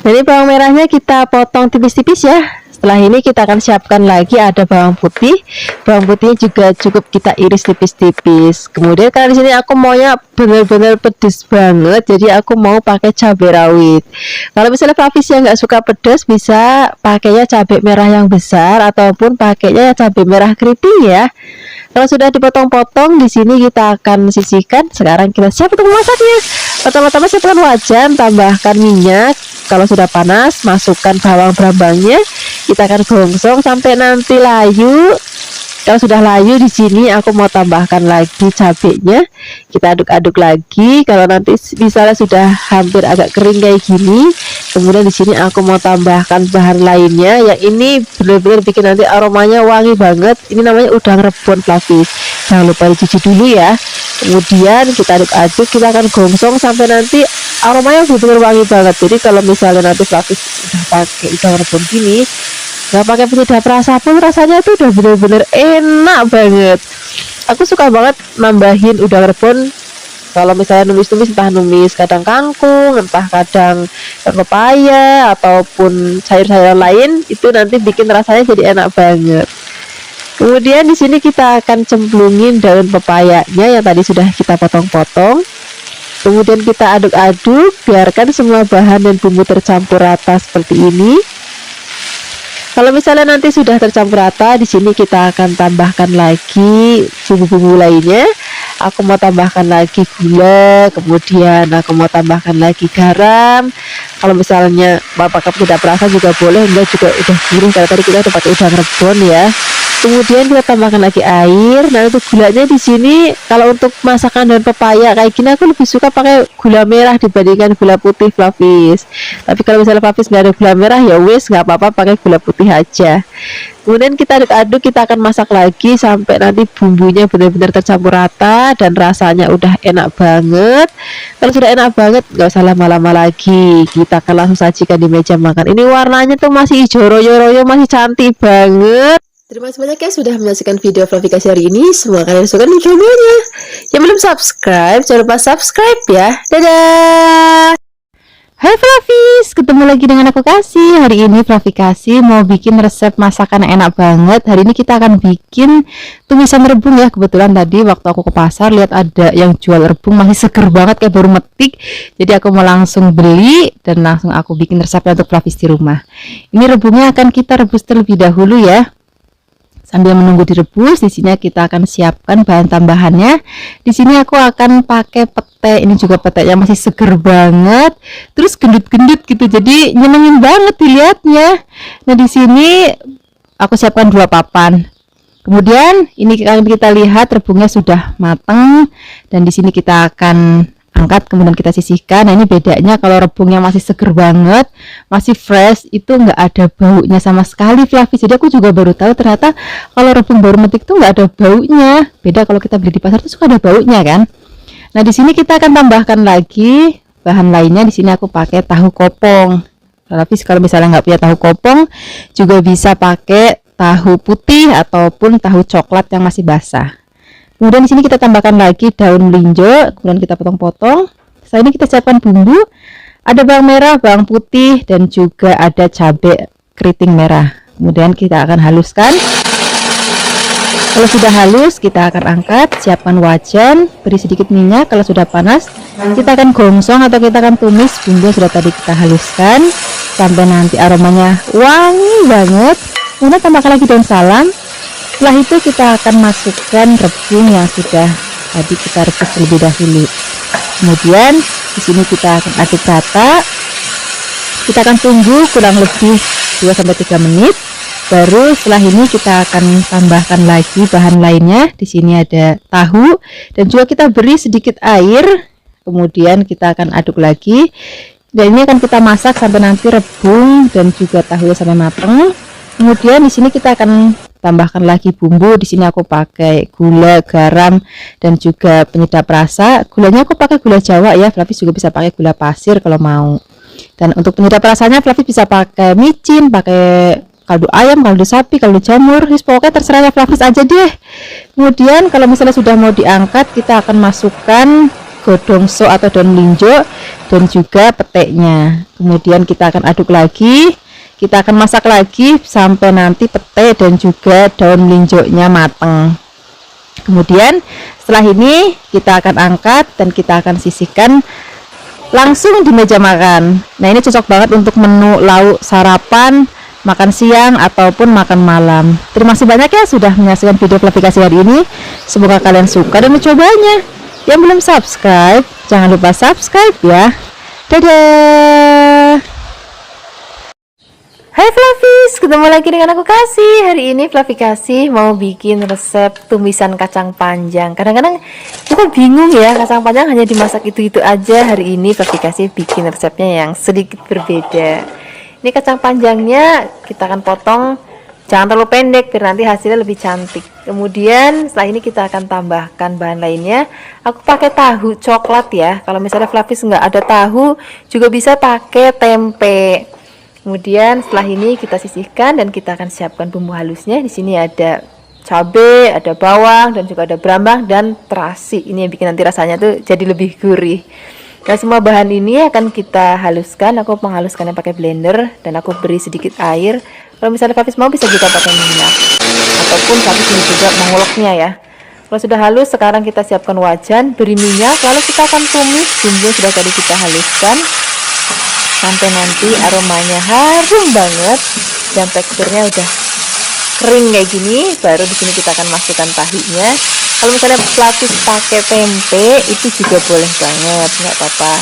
Jadi bawang merahnya kita potong tipis-tipis ya. Setelah ini kita akan siapkan lagi ada bawang putih. Bawang putihnya juga cukup kita iris tipis-tipis. Kemudian karena di sini aku maunya benar-benar pedes banget, jadi aku mau pakai cabai rawit. Kalau misalnya Flavis yang nggak suka pedas, bisa pakainya cabai merah yang besar ataupun pakainya cabai merah keriting ya. Kalau sudah dipotong-potong, di sini kita akan sisihkan. Sekarang kita siap untuk memasaknya. Pertama-tama siapkan wajan, tambahkan minyak. Kalau sudah panas, masukkan bawang berambangnya. Kita akan gongsong sampai nanti layu. Kalau sudah layu, di sini aku mau tambahkan lagi cabenya. Kita aduk-aduk lagi. Kalau nanti misalnya sudah hampir agak kering kayak gini, kemudian di sini aku mau tambahkan bahan lainnya. Yang ini benar-benar bikin nanti aromanya wangi banget. Ini namanya udang rebon Flavis. Jangan lupa dicuci dulu ya. Kemudian kita aduk-aduk, kita akan gongsong sampai nanti aromanya benar-benar wangi banget. Jadi kalau misalnya nanti Flavis udah pakai udang rebon gini, nggak pakai penyedap rasa pun rasanya tuh udah bener-bener enak banget. Aku suka banget nambahin udang rebon Kalau misalnya numis-numis, entah numis kadang kangkung, entah kadang pepaya ataupun sayur-sayuran lain, itu nanti bikin rasanya jadi enak banget. Kemudian di sini kita akan cemplungin daun pepayanya yang tadi sudah kita potong-potong. Kemudian kita aduk-aduk, biarkan semua bahan dan bumbu tercampur rata seperti ini. Kalau misalnya nanti sudah tercampur rata, di sini kita akan tambahkan lagi bumbu-bumbu lainnya. Aku mau tambahkan lagi gula, kemudian aku mau tambahkan lagi garam. Kalau misalnya Bapak tidak perasa juga boleh, enggak juga udah gurih karena tadi kita udah pakai udang rebon ya. Kemudian kita tambahkan lagi air. Nah, untuk gulanya di sini kalau untuk masakan daun pepaya kayak gini aku lebih suka pakai gula merah dibandingkan gula putih, Flavis. Tapi kalau misalnya Flavis nggak ada gula merah, ya wes nggak apa-apa, pakai gula putih aja. Kemudian kita aduk-aduk, kita akan masak lagi sampai nanti bumbunya benar-benar tercampur rata dan rasanya udah enak banget. Kalau sudah enak banget, nggak usah lama-lama lagi, kita akan langsung sajikan di meja makan. Ini warnanya tuh masih hijau royo-royo, masih cantik banget. Terima kasih banyak ya sudah menyaksikan video Flavikasi hari ini. Semoga kalian suka dengan videonya. Yang belum subscribe, jangan lupa subscribe ya. Dadah. Hai Flavis, ketemu lagi dengan aku Kasih. Hari ini Flavikasi mau bikin resep masakan yang enak banget. Hari ini kita akan bikin tumisan rebung ya. Kebetulan tadi waktu aku ke pasar lihat ada yang jual rebung masih seger banget kayak baru metik. Jadi aku mau langsung beli dan langsung aku bikin resepnya untuk Flavis di rumah. Ini rebungnya akan kita rebus terlebih dahulu ya. Sambil menunggu direbus, di sini kita akan siapkan bahan tambahannya. Di sini aku akan pakai pete. Ini juga petenya masih seger banget. Terus gendut-gendut gitu. Jadi nyenengin banget dilihatnya. Nah, di sini aku siapkan 2 papan. Kemudian ini kita lihat rebungnya sudah matang dan di sini kita akan angkat, kemudian kita sisihkan. Nah, ini bedanya kalau rebungnya masih seger banget, masih fresh, itu nggak ada baunya sama sekali, Flavis. Jadi aku juga baru tahu ternyata kalau rebung baru metik tuh nggak ada baunya. Beda kalau kita beli di pasar tuh suka ada baunya kan. Nah, di sini kita akan tambahkan lagi bahan lainnya. Di sini aku pakai tahu kopong. Flavis kalau misalnya nggak punya tahu kopong, juga bisa pakai tahu putih ataupun tahu coklat yang masih basah. Kemudian di sini kita tambahkan lagi daun melinjo, kemudian kita potong-potong. Setelah ini kita siapkan bumbu. Ada bawang merah, bawang putih, dan juga ada cabai keriting merah. Kemudian kita akan haluskan. Kalau sudah halus, kita akan angkat, siapkan wajan, beri sedikit minyak. Kalau sudah panas, kita akan gongsong atau kita akan tumis bumbu yang sudah tadi kita haluskan sampai nanti aromanya wangi banget. Kemudian tambahkan lagi daun salam. Setelah itu kita akan masukkan rebung yang sudah tadi kita rebus terlebih dahulu. Kemudian di sini kita akan aduk rata. Kita akan tunggu kurang lebih 2-3 menit. Baru setelah ini kita akan tambahkan lagi bahan lainnya. Di sini ada tahu dan juga kita beri sedikit air. Kemudian kita akan aduk lagi. Dan ini akan kita masak sampai nanti rebung dan juga tahu sampai matang. Kemudian di sini kita akan tambahkan lagi bumbu. Di sini aku pakai gula, garam, dan juga penyedap rasa. Gulanya aku pakai gula Jawa ya. Flavis juga bisa pakai gula pasir kalau mau. Dan untuk penyedap rasanya Flavis bisa pakai micin, pakai kaldu ayam, kaldu sapi, kaldu jamur. Pokoknya terserah ya Flavis aja deh. Kemudian kalau misalnya sudah mau diangkat, kita akan masukkan godongso atau daun melinjo dan juga peteknya. Kemudian kita akan aduk lagi. Kita akan masak lagi sampai nanti pete dan juga daun melinjonya matang. Kemudian setelah ini kita akan angkat dan kita akan sisihkan langsung di meja makan. Nah, ini cocok banget untuk menu lauk sarapan, makan siang ataupun makan malam. Terima kasih banyak ya sudah menyaksikan video Flavikasi hari ini. Semoga kalian suka dan mencobanya. Yang belum subscribe, jangan lupa subscribe ya. Dadah. Hai Flavis, ketemu lagi dengan aku Kasih. Hari ini Flavikasi mau bikin resep tumisan kacang panjang. Kadang-kadang kita bingung ya, kacang panjang hanya dimasak itu-itu aja. Hari ini Flavikasi bikin resepnya yang sedikit berbeda. Ini kacang panjangnya kita akan potong, jangan terlalu pendek biar nanti hasilnya lebih cantik. Kemudian setelah ini kita akan tambahkan bahan lainnya. Aku pakai tahu coklat ya. Kalau misalnya Flavis nggak ada tahu, juga bisa pakai tempe. Kemudian setelah ini kita sisihkan dan kita akan siapkan bumbu halusnya. Di sini ada cabai, ada bawang, dan juga ada brambang dan terasi. Ini yang bikin nanti rasanya tuh jadi lebih gurih. Nah, semua bahan ini akan kita haluskan. Aku menghaluskannya pakai blender dan aku beri sedikit air. Kalau misalnya Fafis mau bisa juga pakai minyak, ataupun Fafis ini juga menguleknya ya. Kalau sudah halus, sekarang kita siapkan wajan, beri minyak, lalu kita akan tumis bumbu yang sudah tadi kita haluskan sampai nanti aromanya harum banget dan teksturnya udah kering kayak gini. Baru di sini kita akan masukkan tahinya. Kalau misalnya Flavis pakai tempe itu juga boleh banget, nggak apa-apa.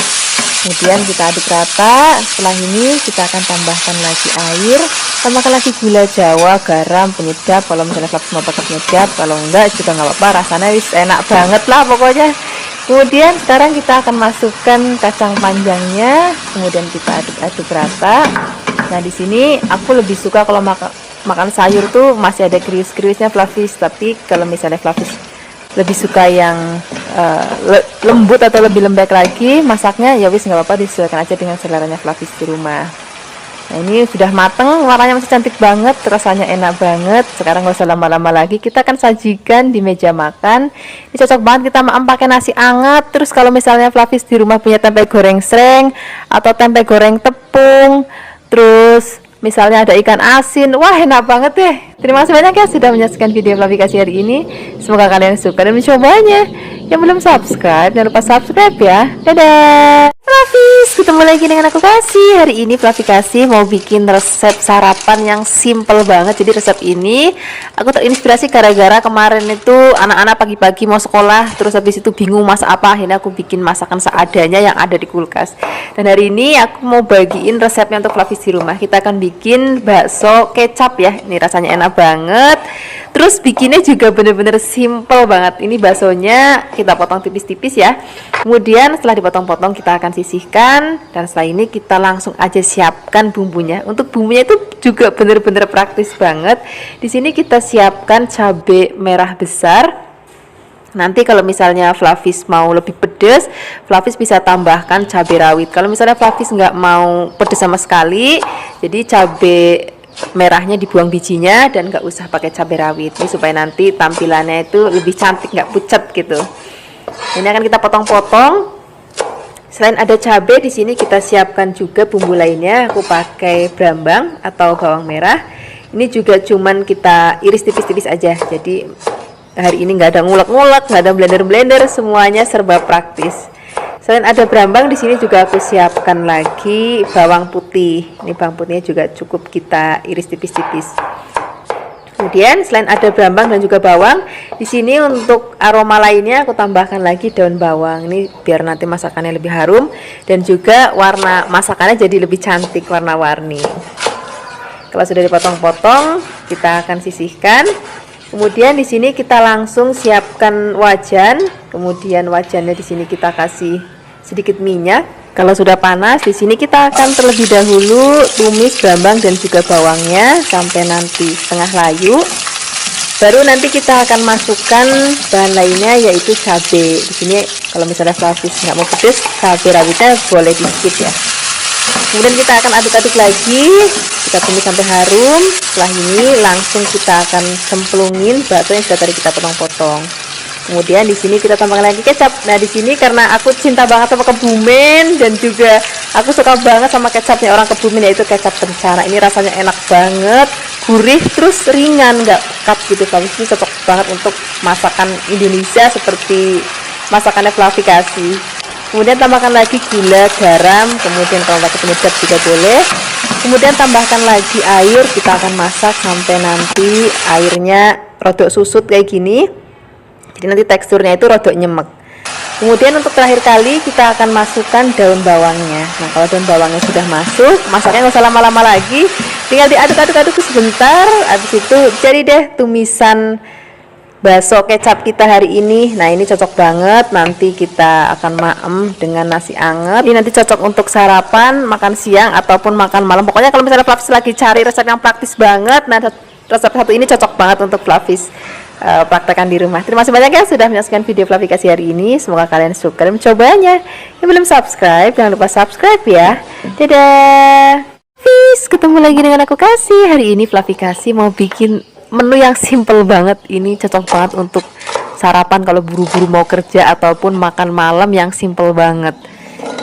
Kemudian kita aduk rata. Setelah ini kita akan tambahkan lagi air, tambahkan lagi gula jawa, garam, penyedap. Kalau misalnya Flavis mau pakai penyedap, kalau enggak juga nggak apa-apa. Rasanya wis enak banget lah pokoknya. Kemudian sekarang kita akan masukkan kacang panjangnya, kemudian kita aduk-aduk rata. Nah, di sini aku lebih suka kalau makan sayur tuh masih ada krius-kriusnya Flavis, tapi kalau misalnya Flavis lebih suka yang lembut atau lebih lembek lagi masaknya, ya wis nggak apa-apa, disesuaikan aja dengan seleranya Flavis di rumah. Nah, ini sudah mateng, warnanya masih cantik banget, rasanya enak banget. Sekarang nggak usah lama-lama lagi, kita akan sajikan di meja makan. Ini cocok banget kita makan pakai nasi anget. Terus kalau misalnya Flavis di rumah punya tempe goreng sreng atau tempe goreng tepung, terus misalnya ada ikan asin, wah enak banget deh. Terima kasih banyak ya sudah menyaksikan video aplikasi hari ini. Semoga kalian suka dan mencobanya. Yang belum subscribe, jangan lupa subscribe ya. Dadah. Flavis, ketemu lagi dengan aku Kasih. Hari ini Flavikasi mau bikin resep sarapan yang simple banget. Jadi resep ini aku terinspirasi gara-gara kemarin itu anak-anak pagi-pagi mau sekolah, terus habis itu bingung masak apa. Akhirnya aku bikin masakan seadanya yang ada di kulkas. Dan hari ini aku mau bagiin resepnya untuk Flavis di rumah. Kita akan bikin bakso kecap ya. Ini rasanya enak banget. Terus bikinnya juga bener-bener simple banget. Ini baksonya kita potong tipis-tipis ya. Kemudian setelah dipotong-potong kita akan sisihkan, dan setelah ini kita langsung aja siapkan bumbunya. Untuk bumbunya itu juga bener-bener praktis banget. Di sini kita siapkan cabai merah besar. Nanti kalau misalnya Flavis mau lebih pedas, Flavis bisa tambahkan cabai rawit. Kalau misalnya Flavis nggak mau pedas sama sekali, jadi cabai merahnya dibuang bijinya dan nggak usah pakai cabai rawit. Ini supaya nanti tampilannya itu lebih cantik, nggak pucat gitu. Ini akan kita potong-potong. Selain ada cabai, di sini kita siapkan juga bumbu lainnya. Aku pakai brambang atau bawang merah. Ini juga cuman kita iris tipis-tipis aja. Jadi hari ini nggak ada ngulek-ngulek, nggak ada blender-blender, semuanya serba praktis. Selain ada brambang, di sini juga aku siapkan lagi bawang putih. Ini bawang putihnya juga cukup kita iris tipis-tipis. Kemudian selain ada brambang dan juga bawang, di sini untuk aroma lainnya aku tambahkan lagi daun bawang. Ini biar nanti masakannya lebih harum dan juga warna masakannya jadi lebih cantik, warna-warni. Kalau sudah dipotong-potong, kita akan sisihkan. Kemudian di sini kita langsung siapkan wajan. Kemudian wajannya di sini kita kasih sedikit minyak. Kalau sudah panas, di sini kita akan terlebih dahulu tumis brambang dan juga bawangnya sampai nanti setengah layu. Baru nanti kita akan masukkan bahan lainnya yaitu cabai. Di sini kalau misalnya Flavis nggak mau pedas, cabai rawitnya boleh di skip ya. Kemudian kita akan aduk-aduk lagi, kita tumis sampai harum. Setelah ini langsung kita akan cemplungin bakso yang sudah tadi kita potong-potong. Kemudian di sini kita tambahkan lagi kecap. Nah, di sini karena aku cinta banget sama Kebumen dan juga aku suka banget sama kecapnya orang Kebumen, yaitu kecap kencana. Ini rasanya enak banget, gurih terus ringan, nggak pekat gitu. Ini cocok banget untuk masakan Indonesia seperti masakannya Flavikasi. Kemudian tambahkan lagi gula, garam, kemudian kalau pakai penyedap juga boleh. Kemudian tambahkan lagi air, kita akan masak sampai nanti airnya rodok susut kayak gini. Jadi nanti teksturnya itu rodok nyemek. Kemudian untuk terakhir kali kita akan masukkan daun bawangnya. Nah, kalau daun bawangnya sudah masuk, masaknya nggak usah lama-lama lagi. Tinggal diaduk-aduk sebentar. Habis itu jadi deh tumisan bakso kecap kita hari ini. Nah, ini cocok banget. Nanti kita akan maem dengan nasi anget. Ini nanti cocok untuk sarapan, makan siang ataupun makan malam. Pokoknya kalau misalnya Flavis lagi cari resep yang praktis banget, nah resep satu ini cocok banget untuk Flavis praktekkan di rumah. Terima kasih banyak ya sudah menyaksikan video Flavikasi hari ini. Semoga kalian suka dan mencobanya. Yang belum subscribe, jangan lupa subscribe ya. Dadah. Peace, ketemu lagi dengan aku Kasih. Hari ini Flavikasi mau bikin menu yang simple banget. Ini cocok banget untuk sarapan kalau buru-buru mau kerja ataupun makan malam yang simple banget.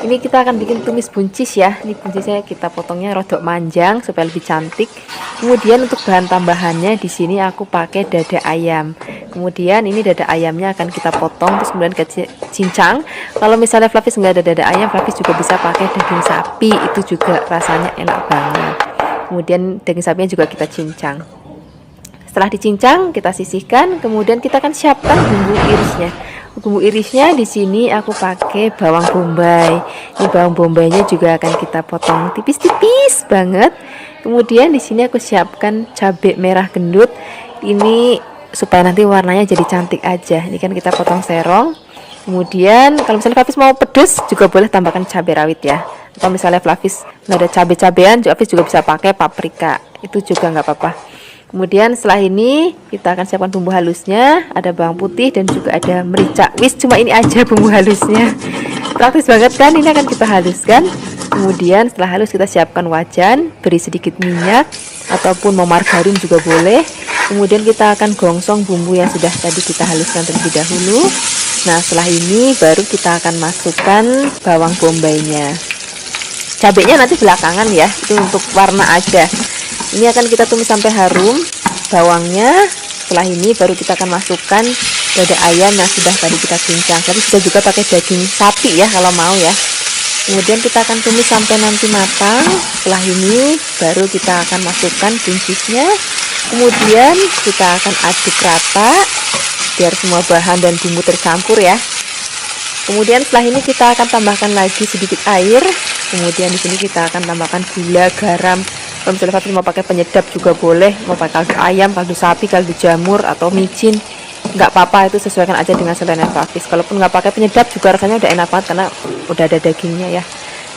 Ini kita akan bikin tumis buncis ya. Ini buncisnya kita potongnya rodok manjang supaya lebih cantik. Kemudian untuk bahan tambahannya di sini aku pakai dada ayam. Kemudian ini dada ayamnya akan kita potong terus kemudian kita cincang. Kalau misalnya Flavis nggak ada dada ayam, Flavis juga bisa pakai daging sapi. Itu juga rasanya enak banget. Kemudian daging sapinya juga kita cincang. Setelah dicincang, kita sisihkan. Kemudian kita akan siapkan bumbu irisnya. Bumbu irisnya di sini aku pakai bawang bombay. Ini bawang bombaynya juga akan kita potong tipis-tipis banget. Kemudian di sini aku siapkan cabai merah gendut. Ini supaya nanti warnanya jadi cantik aja. Ini kan kita potong serong. Kemudian kalau misalnya Flavis mau pedas juga boleh tambahkan cabai rawit ya. Atau misalnya Flavis nggak ada cabai-cabean, Flavis juga bisa pakai paprika. Itu juga nggak apa-apa. Kemudian setelah ini kita akan siapkan bumbu halusnya. Ada bawang putih dan juga ada merica. Wis, cuma ini aja bumbu halusnya. Praktis banget kan? Ini akan kita haluskan. Kemudian setelah halus kita siapkan wajan, beri sedikit minyak ataupun mau margarin juga boleh. Kemudian kita akan gongsong bumbu yang sudah tadi kita haluskan terlebih dahulu. Nah, setelah ini baru kita akan masukkan bawang bombaynya. Cabenya nanti belakangan ya, itu untuk warna aja. Ini akan kita tumis sampai harum bawangnya. Setelah ini baru kita akan masukkan dada ayam yang sudah tadi kita cincang. Tapi kita juga pakai daging sapi ya kalau mau ya. Kemudian kita akan tumis sampai nanti matang. Setelah ini baru kita akan masukkan buncisnya. Kemudian kita akan aduk rata biar semua bahan dan bumbu tercampur ya. Kemudian setelah ini kita akan tambahkan lagi sedikit air. Kemudian di sini kita akan tambahkan gula, garam. Kalau misalnya Flavis mau pakai penyedap juga boleh, mau pakai kaldu ayam, kaldu sapi, kaldu jamur atau micin, nggak apa-apa, itu sesuaikan aja dengan selera Flavis. Kalaupun nggak pakai penyedap juga rasanya udah enak banget karena udah ada dagingnya ya.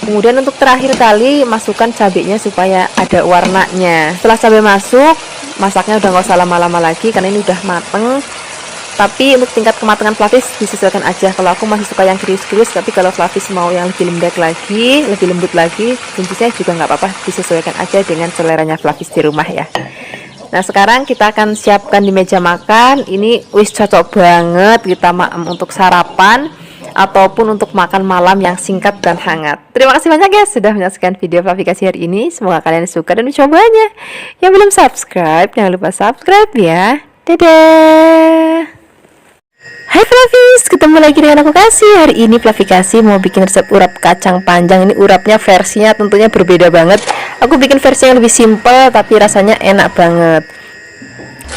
Kemudian untuk terakhir kali masukkan cabenya supaya ada warnanya. Setelah cabai masuk, masaknya udah nggak usah lama-lama lagi karena ini udah mateng. Tapi untuk tingkat kematangan Flavis disesuaikan aja. Kalau aku masih suka yang krius-krius, tapi kalau Flavis mau yang lebih lembek lagi, lebih lembut lagi, buncisnya juga nggak apa-apa, disesuaikan aja dengan seleranya Flavis di rumah ya. Nah, sekarang kita akan siapkan di meja makan. Ini wis cocok banget kita untuk sarapan ataupun untuk makan malam yang singkat dan hangat. Terima kasih banyak guys sudah menyaksikan video Flavikasi hari ini. Semoga kalian suka dan mencobanya. Yang belum subscribe, jangan lupa subscribe ya. Dadah. Hai Flavis, ketemu lagi dengan aku Kasih. Hari ini Flavikasi mau bikin resep urap kacang panjang. Ini urapnya versinya tentunya berbeda banget. Aku bikin versi yang lebih simple tapi rasanya enak banget.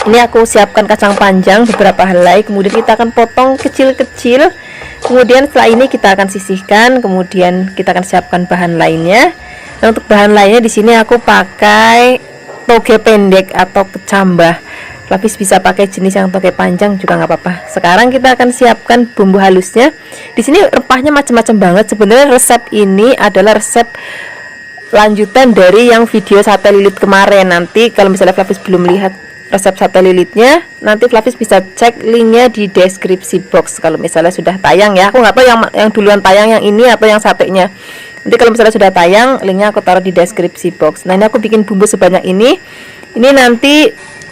Ini aku siapkan kacang panjang beberapa helai. Kemudian kita akan potong kecil-kecil. Kemudian setelah ini kita akan sisihkan. Kemudian kita akan siapkan bahan lainnya. Nah, untuk bahan lainnya di sini aku pakai toge pendek atau kecambah. Flavis bisa pakai jenis yang toge panjang juga nggak apa-apa. Sekarang kita akan siapkan bumbu halusnya. Di sini rempahnya macam-macam banget. Sebenarnya resep ini adalah resep lanjutan dari yang video sate lilit kemarin. Nanti kalau misalnya Flavis belum lihat resep sate lilitnya, nanti Flavis bisa cek linknya di deskripsi box. Kalau misalnya sudah tayang ya, aku nggak tahu yang duluan tayang yang ini atau yang satenya. Nanti kalau misalnya sudah tayang, linknya aku taruh di deskripsi box. Nah, ini aku bikin bumbu sebanyak ini. Ini nanti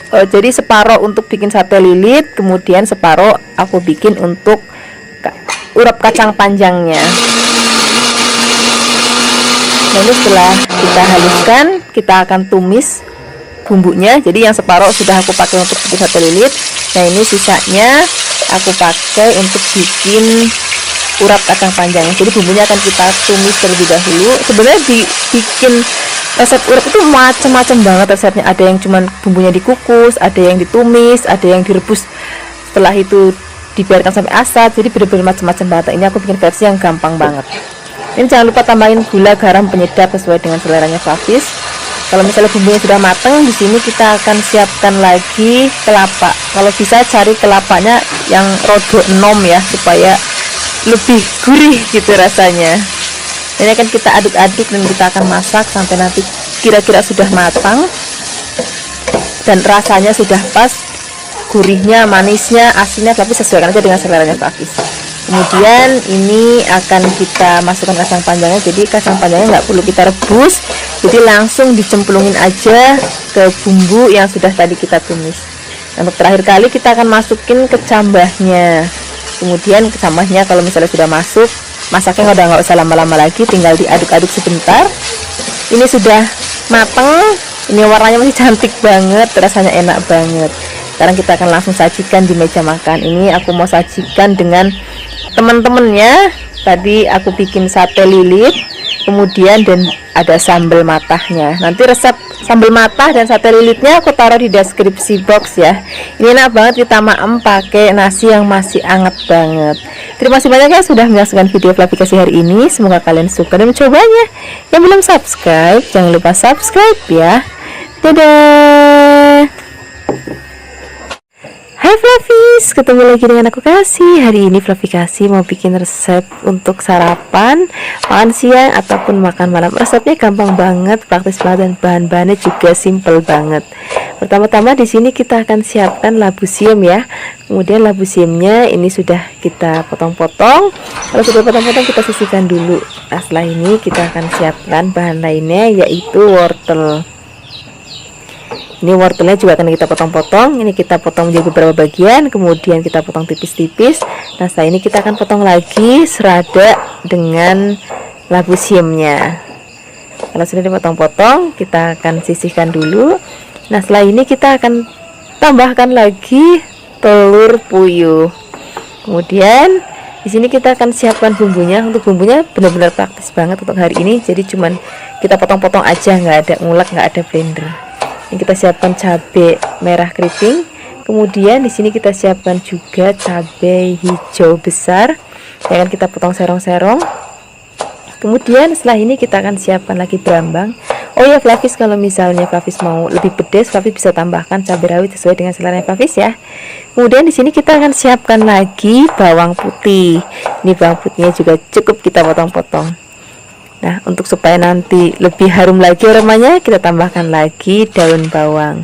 jadi separuh untuk bikin sate lilit, kemudian separuh aku bikin untuk urap kacang panjangnya. Lalu setelah kita haluskan, kita akan tumis bumbunya. Jadi yang separuh sudah aku pakai untuk bikin sate lilit. Nah, ini sisanya aku pakai untuk bikin urap kacang panjangnya. Jadi bumbunya akan kita tumis terlebih dahulu. Sebenarnya bikin resep urap itu macam-macam banget resepnya. Ada yang cuman bumbunya dikukus, ada yang ditumis, ada yang direbus, setelah itu dibiarkan sampai asat. Jadi benar-benar macam-macam banget. Ini aku bikin versi yang gampang banget. Ini jangan lupa tambahin gula, garam, penyedap sesuai dengan seleranya Flavis. Kalau misalnya bumbunya sudah matang, di sini kita akan siapkan lagi kelapa. Kalau bisa cari kelapanya yang rodo enom ya, supaya lebih gurih gitu rasanya. Ini akan kita aduk-aduk dan kita akan masak sampai nanti kira-kira sudah matang dan rasanya sudah pas, gurihnya, manisnya, asinnya, tapi sesuaikan aja dengan seleranya Flavis. Kemudian ini akan kita masukkan kacang panjangnya. Jadi kacang panjangnya nggak perlu kita rebus, jadi langsung dicemplungin aja ke bumbu yang sudah tadi kita tumis. Untuk terakhir kali kita akan masukin kecambahnya. Kemudian kecambahnya kalau misalnya sudah masuk, masaknya udah nggak usah lama-lama lagi, tinggal diaduk-aduk sebentar. Ini sudah mateng, ini warnanya masih cantik banget, rasanya enak banget. Sekarang kita akan langsung sajikan di meja makan. Ini aku mau sajikan dengan teman-temannya. Tadi aku bikin sate lilit, kemudian dan ada sambal matahnya. Nanti resep sambal matah dan sate lilitnya aku taruh di deskripsi box ya. Ini enak banget kita maem pakai nasi yang masih anget banget. Terima kasih banyak ya sudah menyaksikan video Flavikasi hari ini. Semoga kalian suka dan mencobanya. Yang belum subscribe, jangan lupa subscribe ya. Dadah. Hai Flavis, ketemu lagi dengan aku Kasih. Hari ini Flavikasi mau bikin resep untuk sarapan, makan siang ataupun makan malam. Resepnya gampang banget, praktis banget, dan bahan-bahannya juga simple banget. Pertama-tama di sini kita akan siapkan labu siam ya. Kemudian labu siamnya ini sudah kita potong-potong. Kalau sudah potong-potong kita sisihkan dulu. Nah, setelah ini kita akan siapkan bahan lainnya, yaitu wortel. Ini wortelnya juga akan kita potong-potong. Ini kita potong menjadi beberapa bagian, kemudian kita potong tipis-tipis. Nah, setelah ini kita akan potong lagi serada dengan labu siamnya. Kalau sudah dipotong-potong, kita akan sisihkan dulu. Nah, setelah ini kita akan tambahkan lagi telur puyuh. Kemudian di sini kita akan siapkan bumbunya. Untuk bumbunya benar-benar praktis banget untuk hari ini. Jadi cuman kita potong-potong aja, nggak ada ngulek, nggak ada blender. Yang kita siapkan cabai merah keriting, kemudian di sini kita siapkan juga cabai hijau besar yang akan kita potong serong-serong. Kemudian setelah ini kita akan siapkan lagi berambang. Oh ya Flavis, kalau misalnya Flavis mau lebih pedas, Flavis bisa tambahkan cabai rawit sesuai dengan selera Flavis ya. Kemudian di sini kita akan siapkan lagi bawang putih. Ini bawang putihnya juga cukup kita potong-potong. Nah, untuk supaya nanti lebih harum lagi aromanya, kita tambahkan lagi daun bawang.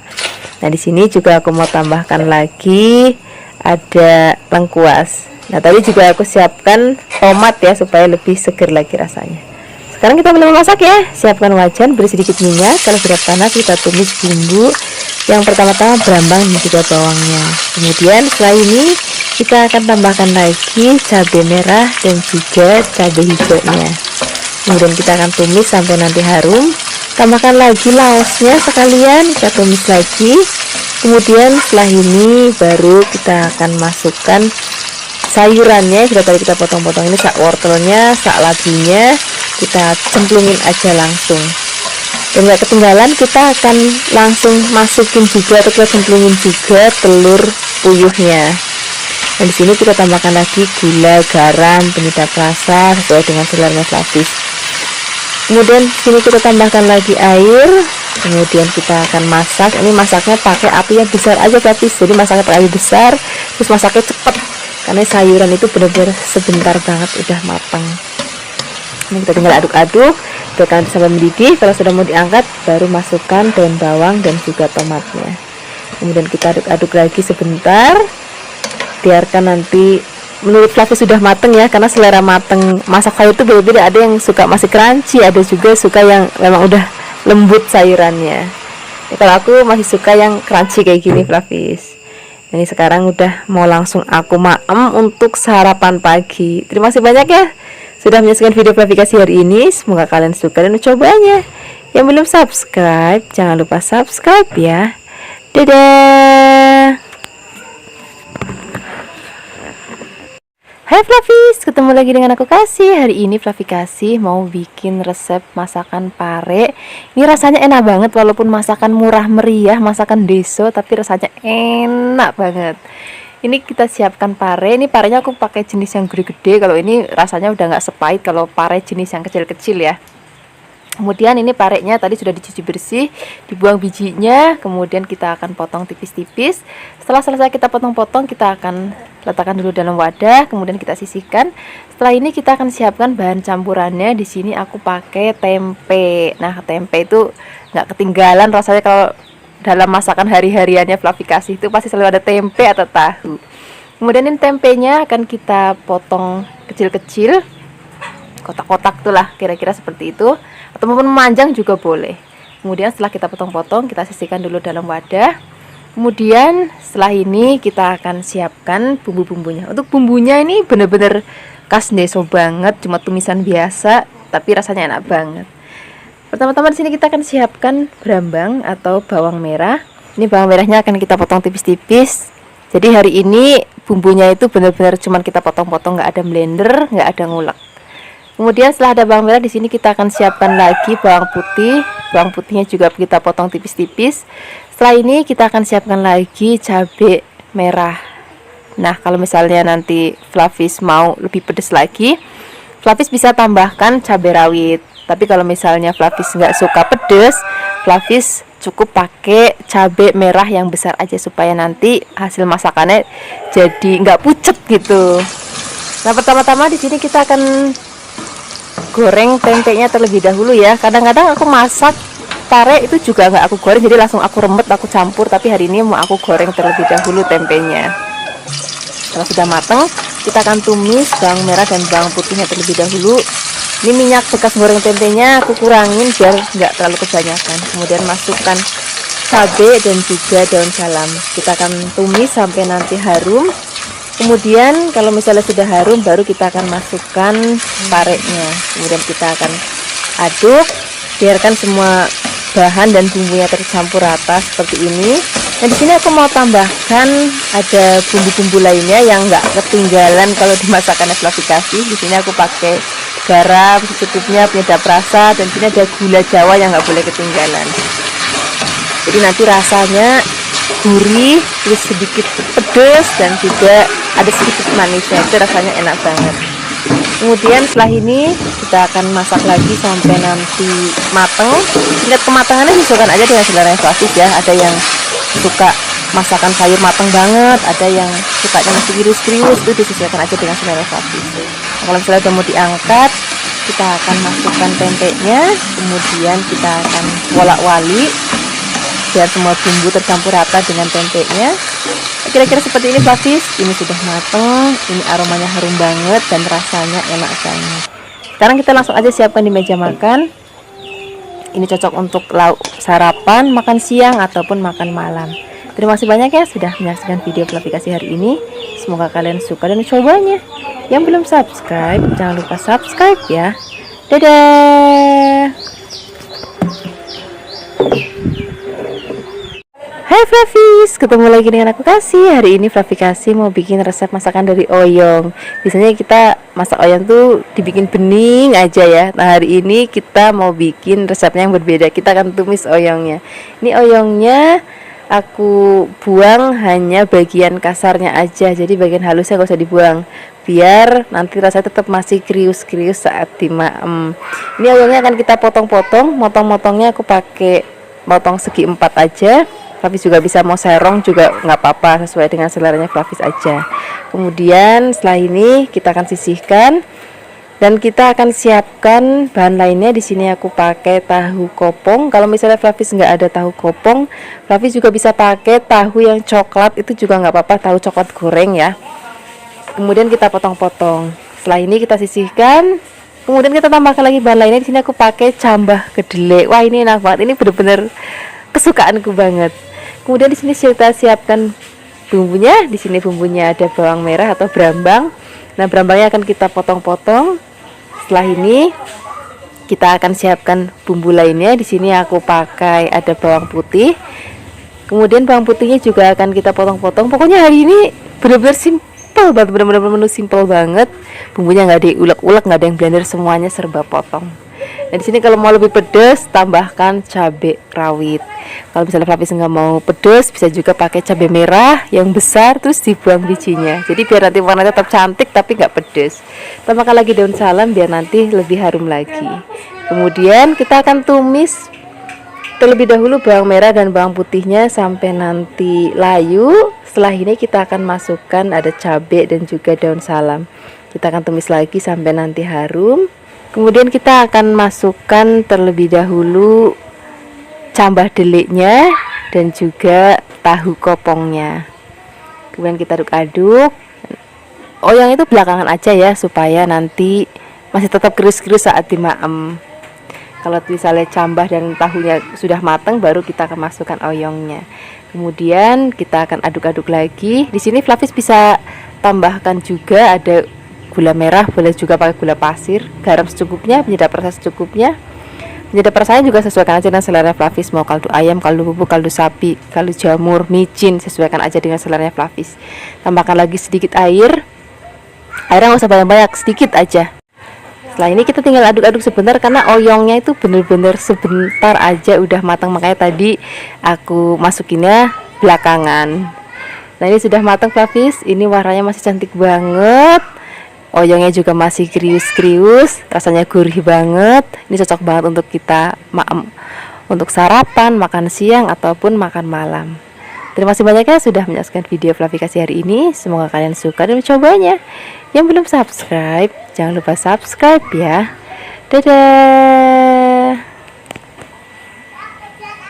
Nah, di sini juga aku mau tambahkan lagi ada lengkuas. Nah, tadi juga aku siapkan tomat ya supaya lebih seger lagi rasanya. Sekarang kita mulai memasak ya. Siapkan wajan, beri sedikit minyak. Kalau sudah panas, kita tumis bumbu. Yang pertama-tama berambang dan juga bawangnya. Kemudian setelah ini kita akan tambahkan lagi cabai merah dan juga cabai hijaunya. Kemudian kita akan tumis sampai nanti harum. Tambahkan lagi laosnya sekalian, kita tumis lagi. Kemudian setelah ini baru kita akan masukkan sayurannya. Sudah tadi kita potong-potong, ini sak wortelnya, sak labunya, kita cemplungin aja langsung. Dan gak ketinggalan, kita akan langsung masukin juga atau kita cemplungin juga telur puyuhnya. Dan di sini kita tambahkan lagi gula, garam, penyedap rasa sesuai dengan selera Flavis. Kemudian sini kita tambahkan lagi air. Kemudian kita akan masak. Ini masaknya pakai api yang besar aja Flavis. Jadi masaknya pakai api besar, terus masaknya cepet karena sayuran itu benar-benar sebentar banget udah matang. Ini kita tinggal aduk-aduk, biarkan sampai mendidih. Kalau sudah mau diangkat, baru masukkan daun bawang dan juga tomatnya. Kemudian kita aduk-aduk lagi sebentar. Biarkan nanti, menurut Flavis sudah mateng ya, karena selera mateng masak sayur itu beda-beda. Ada yang suka masih crunchy, ada juga suka yang memang udah lembut sayurannya. Ya, kalau aku masih suka yang crunchy kayak gini Flavis. Ini sekarang udah mau langsung aku maem untuk sarapan pagi. Terima kasih banyak ya sudah menyaksikan video Flavikasi hari ini. Semoga kalian suka dan mencobanya. Yang belum subscribe, jangan lupa subscribe ya. Dadah. Hai Flavis, ketemu lagi dengan aku Kasih. Hari ini Flavikasi mau bikin resep masakan pare. Ini rasanya enak banget, walaupun masakan murah meriah, masakan deso, tapi rasanya enak banget. Ini kita siapkan pare. Ini parenya aku pakai jenis yang gede-gede. Kalau ini rasanya udah nggak sepahit kalau pare jenis yang kecil-kecil ya. Kemudian ini parenya tadi sudah dicuci bersih, dibuang bijinya, kemudian kita akan potong tipis-tipis. Setelah selesai kita potong-potong, kita akan letakkan dulu dalam wadah, kemudian kita sisihkan. Setelah ini kita akan siapkan bahan campurannya. Di sini aku pakai tempe. Nah, tempe itu nggak ketinggalan rasanya kalau dalam masakan hari-hariannya Flavikasi itu pasti selalu ada tempe atau tahu. Kemudian ini tempenya akan kita potong kecil-kecil, kotak-kotak tuh lah, kira-kira seperti itu, atau maupun memanjang juga boleh. Kemudian setelah kita potong-potong, kita sisihkan dulu dalam wadah. Kemudian setelah ini kita akan siapkan bumbu-bumbunya. Untuk bumbunya ini bener-bener khas deso banget, cuma tumisan biasa tapi rasanya enak banget. Pertama-tama di sini kita akan siapkan brambang atau bawang merah. Ini bawang merahnya akan kita potong tipis-tipis. Jadi hari ini bumbunya itu benar-benar cuman kita potong-potong, nggak ada blender, nggak ada ngulek. Kemudian setelah ada bawang merah, di sini kita akan siapkan lagi bawang putih. Bawang putihnya juga kita potong tipis-tipis. Setelah ini kita akan siapkan lagi cabai merah. Nah, kalau misalnya nanti Flavis mau lebih pedas lagi, Flavis bisa tambahkan cabai rawit. Tapi kalau misalnya Flavis nggak suka pedas, Flavis cukup pakai cabai merah yang besar aja supaya nanti hasil masakannya jadi nggak pucet gitu. Nah, pertama-tama di sini kita akan goreng tempenya terlebih dahulu ya. Kadang-kadang aku masak pare itu juga nggak aku goreng, jadi langsung aku remet, aku campur. Tapi hari ini mau aku goreng terlebih dahulu tempenya. Kalau sudah matang, kita akan tumis bawang merah dan bawang putihnya terlebih dahulu. Ini minyak bekas goreng tempenya aku kurangin biar nggak terlalu kebanyakan. Kemudian masukkan cabai dan juga daun salam. Kita akan tumis sampai nanti harum. Kemudian kalau misalnya sudah harum, baru kita akan masukkan parenya. Kemudian kita akan aduk, biarkan semua bahan dan bumbunya tercampur rata seperti ini. Nah, di sini aku mau tambahkan ada bumbu-bumbu lainnya yang nggak ketinggalan kalau dimasakan Flavikasi. Di sini aku pakai garam secukupnya, penyedap rasa, dan sini ada gula Jawa yang nggak boleh ketinggalan. Jadi nanti rasanya gurih, terus sedikit pedas dan juga ada sedikit manisnya, itu rasanya enak banget. Kemudian setelah ini kita akan masak lagi sampai nanti mateng. Tingkat kematangannya disesuaikan aja dengan selera Flavis ya. Ada yang suka masakan sayur mateng banget, ada yang sukanya masih krius-krius, itu disesuaikan aja dengan selera Flavis. Nah, kalau misalnya udah mau diangkat, kita akan masukkan tempenya, kemudian kita akan wolak-walik biar semua bumbu tercampur rata dengan tempenya. Kira-kira seperti ini Flavis. Ini sudah mateng, ini aromanya harum banget dan rasanya enak banget. Sekarang kita langsung aja siapkan di meja makan. Ini cocok untuk lauk sarapan, makan siang ataupun makan malam. Terima kasih banyak ya sudah menyaksikan video Flavikasi hari ini. Semoga kalian suka dan mencobanya. Yang belum subscribe, jangan lupa subscribe ya. Dadah. Hai Flavis, ketemu lagi dengan aku Kasih. Hari ini Flavikasi mau bikin resep masakan dari oyong. Biasanya kita masak oyong tuh dibikin bening aja ya. Nah, hari ini kita mau bikin resepnya yang berbeda. Kita akan tumis oyongnya. Ini oyongnya aku buang hanya bagian kasarnya aja. Jadi bagian halusnya gak usah dibuang, biar nanti rasanya tetap masih krius-krius saat dimaem. Ini oyongnya akan kita potong-potong. Motong-motongnya aku pakai motong segi 4 aja. Flavis juga bisa mau serong juga nggak apa-apa, sesuai dengan seleranya Flavis aja. Kemudian setelah ini kita akan sisihkan dan kita akan siapkan bahan lainnya. Di sini aku pakai tahu kopong. Kalau misalnya Flavis nggak ada tahu kopong, Flavis juga bisa pakai tahu yang coklat, itu juga nggak apa-apa, tahu coklat goreng ya. Kemudian kita potong-potong. Setelah ini kita sisihkan. Kemudian kita tambahkan lagi bahan lainnya. Di sini aku pakai cambah kedelai. Wah, ini enak banget. Ini bener-bener kesukaanku banget. Kemudian di sini kita siapkan bumbunya. Di sini bumbunya ada bawang merah atau brambang. Nah, brambangnya akan kita potong-potong. Setelah ini kita akan siapkan bumbu lainnya. Di sini aku pakai ada bawang putih. Kemudian bawang putihnya juga akan kita potong-potong. Pokoknya hari ini benar-benar simpel banget, benar-benar menu simpel banget. Bumbunya nggak diulek-ulek, nggak ada yang blender, semuanya serba potong. Dan di sini kalau mau lebih pedas, tambahkan cabai rawit. Kalau misalnya Flavis nggak mau pedas, bisa juga pakai cabai merah yang besar terus dibuang bijinya. Jadi biar nanti warnanya tetap cantik tapi nggak pedas. Tambahkan lagi daun salam biar nanti lebih harum lagi. Kemudian kita akan tumis terlebih dahulu bawang merah dan bawang putihnya sampai nanti layu. Setelah ini kita akan masukkan ada cabai dan juga daun salam. Kita akan tumis lagi sampai nanti harum. Kemudian kita akan masukkan terlebih dahulu cambah deliknya dan juga tahu kopongnya. Kemudian kita aduk-aduk oyong itu belakangan aja ya, supaya nanti masih tetap krius-krius saat dimaem. Kalau misalnya cambah dan tahunya sudah matang, baru kita akan masukkan oyongnya. Kemudian kita akan aduk-aduk lagi. Di sini Flavis bisa tambahkan juga ada gula merah, boleh juga pakai gula pasir, garam secukupnya, penyedap rasa secukupnya. Penyedap rasanya juga sesuaikan aja dengan selera Flavis, mau kaldu ayam, kaldu bubuk, kaldu sapi, kaldu jamur, micin, sesuaikan aja dengan selera Flavis. Tambahkan lagi sedikit air. Airnya nggak usah banyak-banyak, sedikit aja. Setelah ini kita tinggal aduk-aduk sebentar, karena oyongnya itu bener-bener sebentar aja udah matang, makanya tadi aku masukinnya belakangan. Nah ini sudah matang Flavis, ini warnanya masih cantik banget, oyongnya juga masih krius-krius, rasanya gurih banget. Ini cocok banget untuk kita untuk sarapan, makan siang ataupun makan malam. Terima kasih banyak ya sudah menyaksikan video Flavikasi hari ini. Semoga kalian suka dan mencobanya. Yang belum subscribe, jangan lupa subscribe ya. Dadah.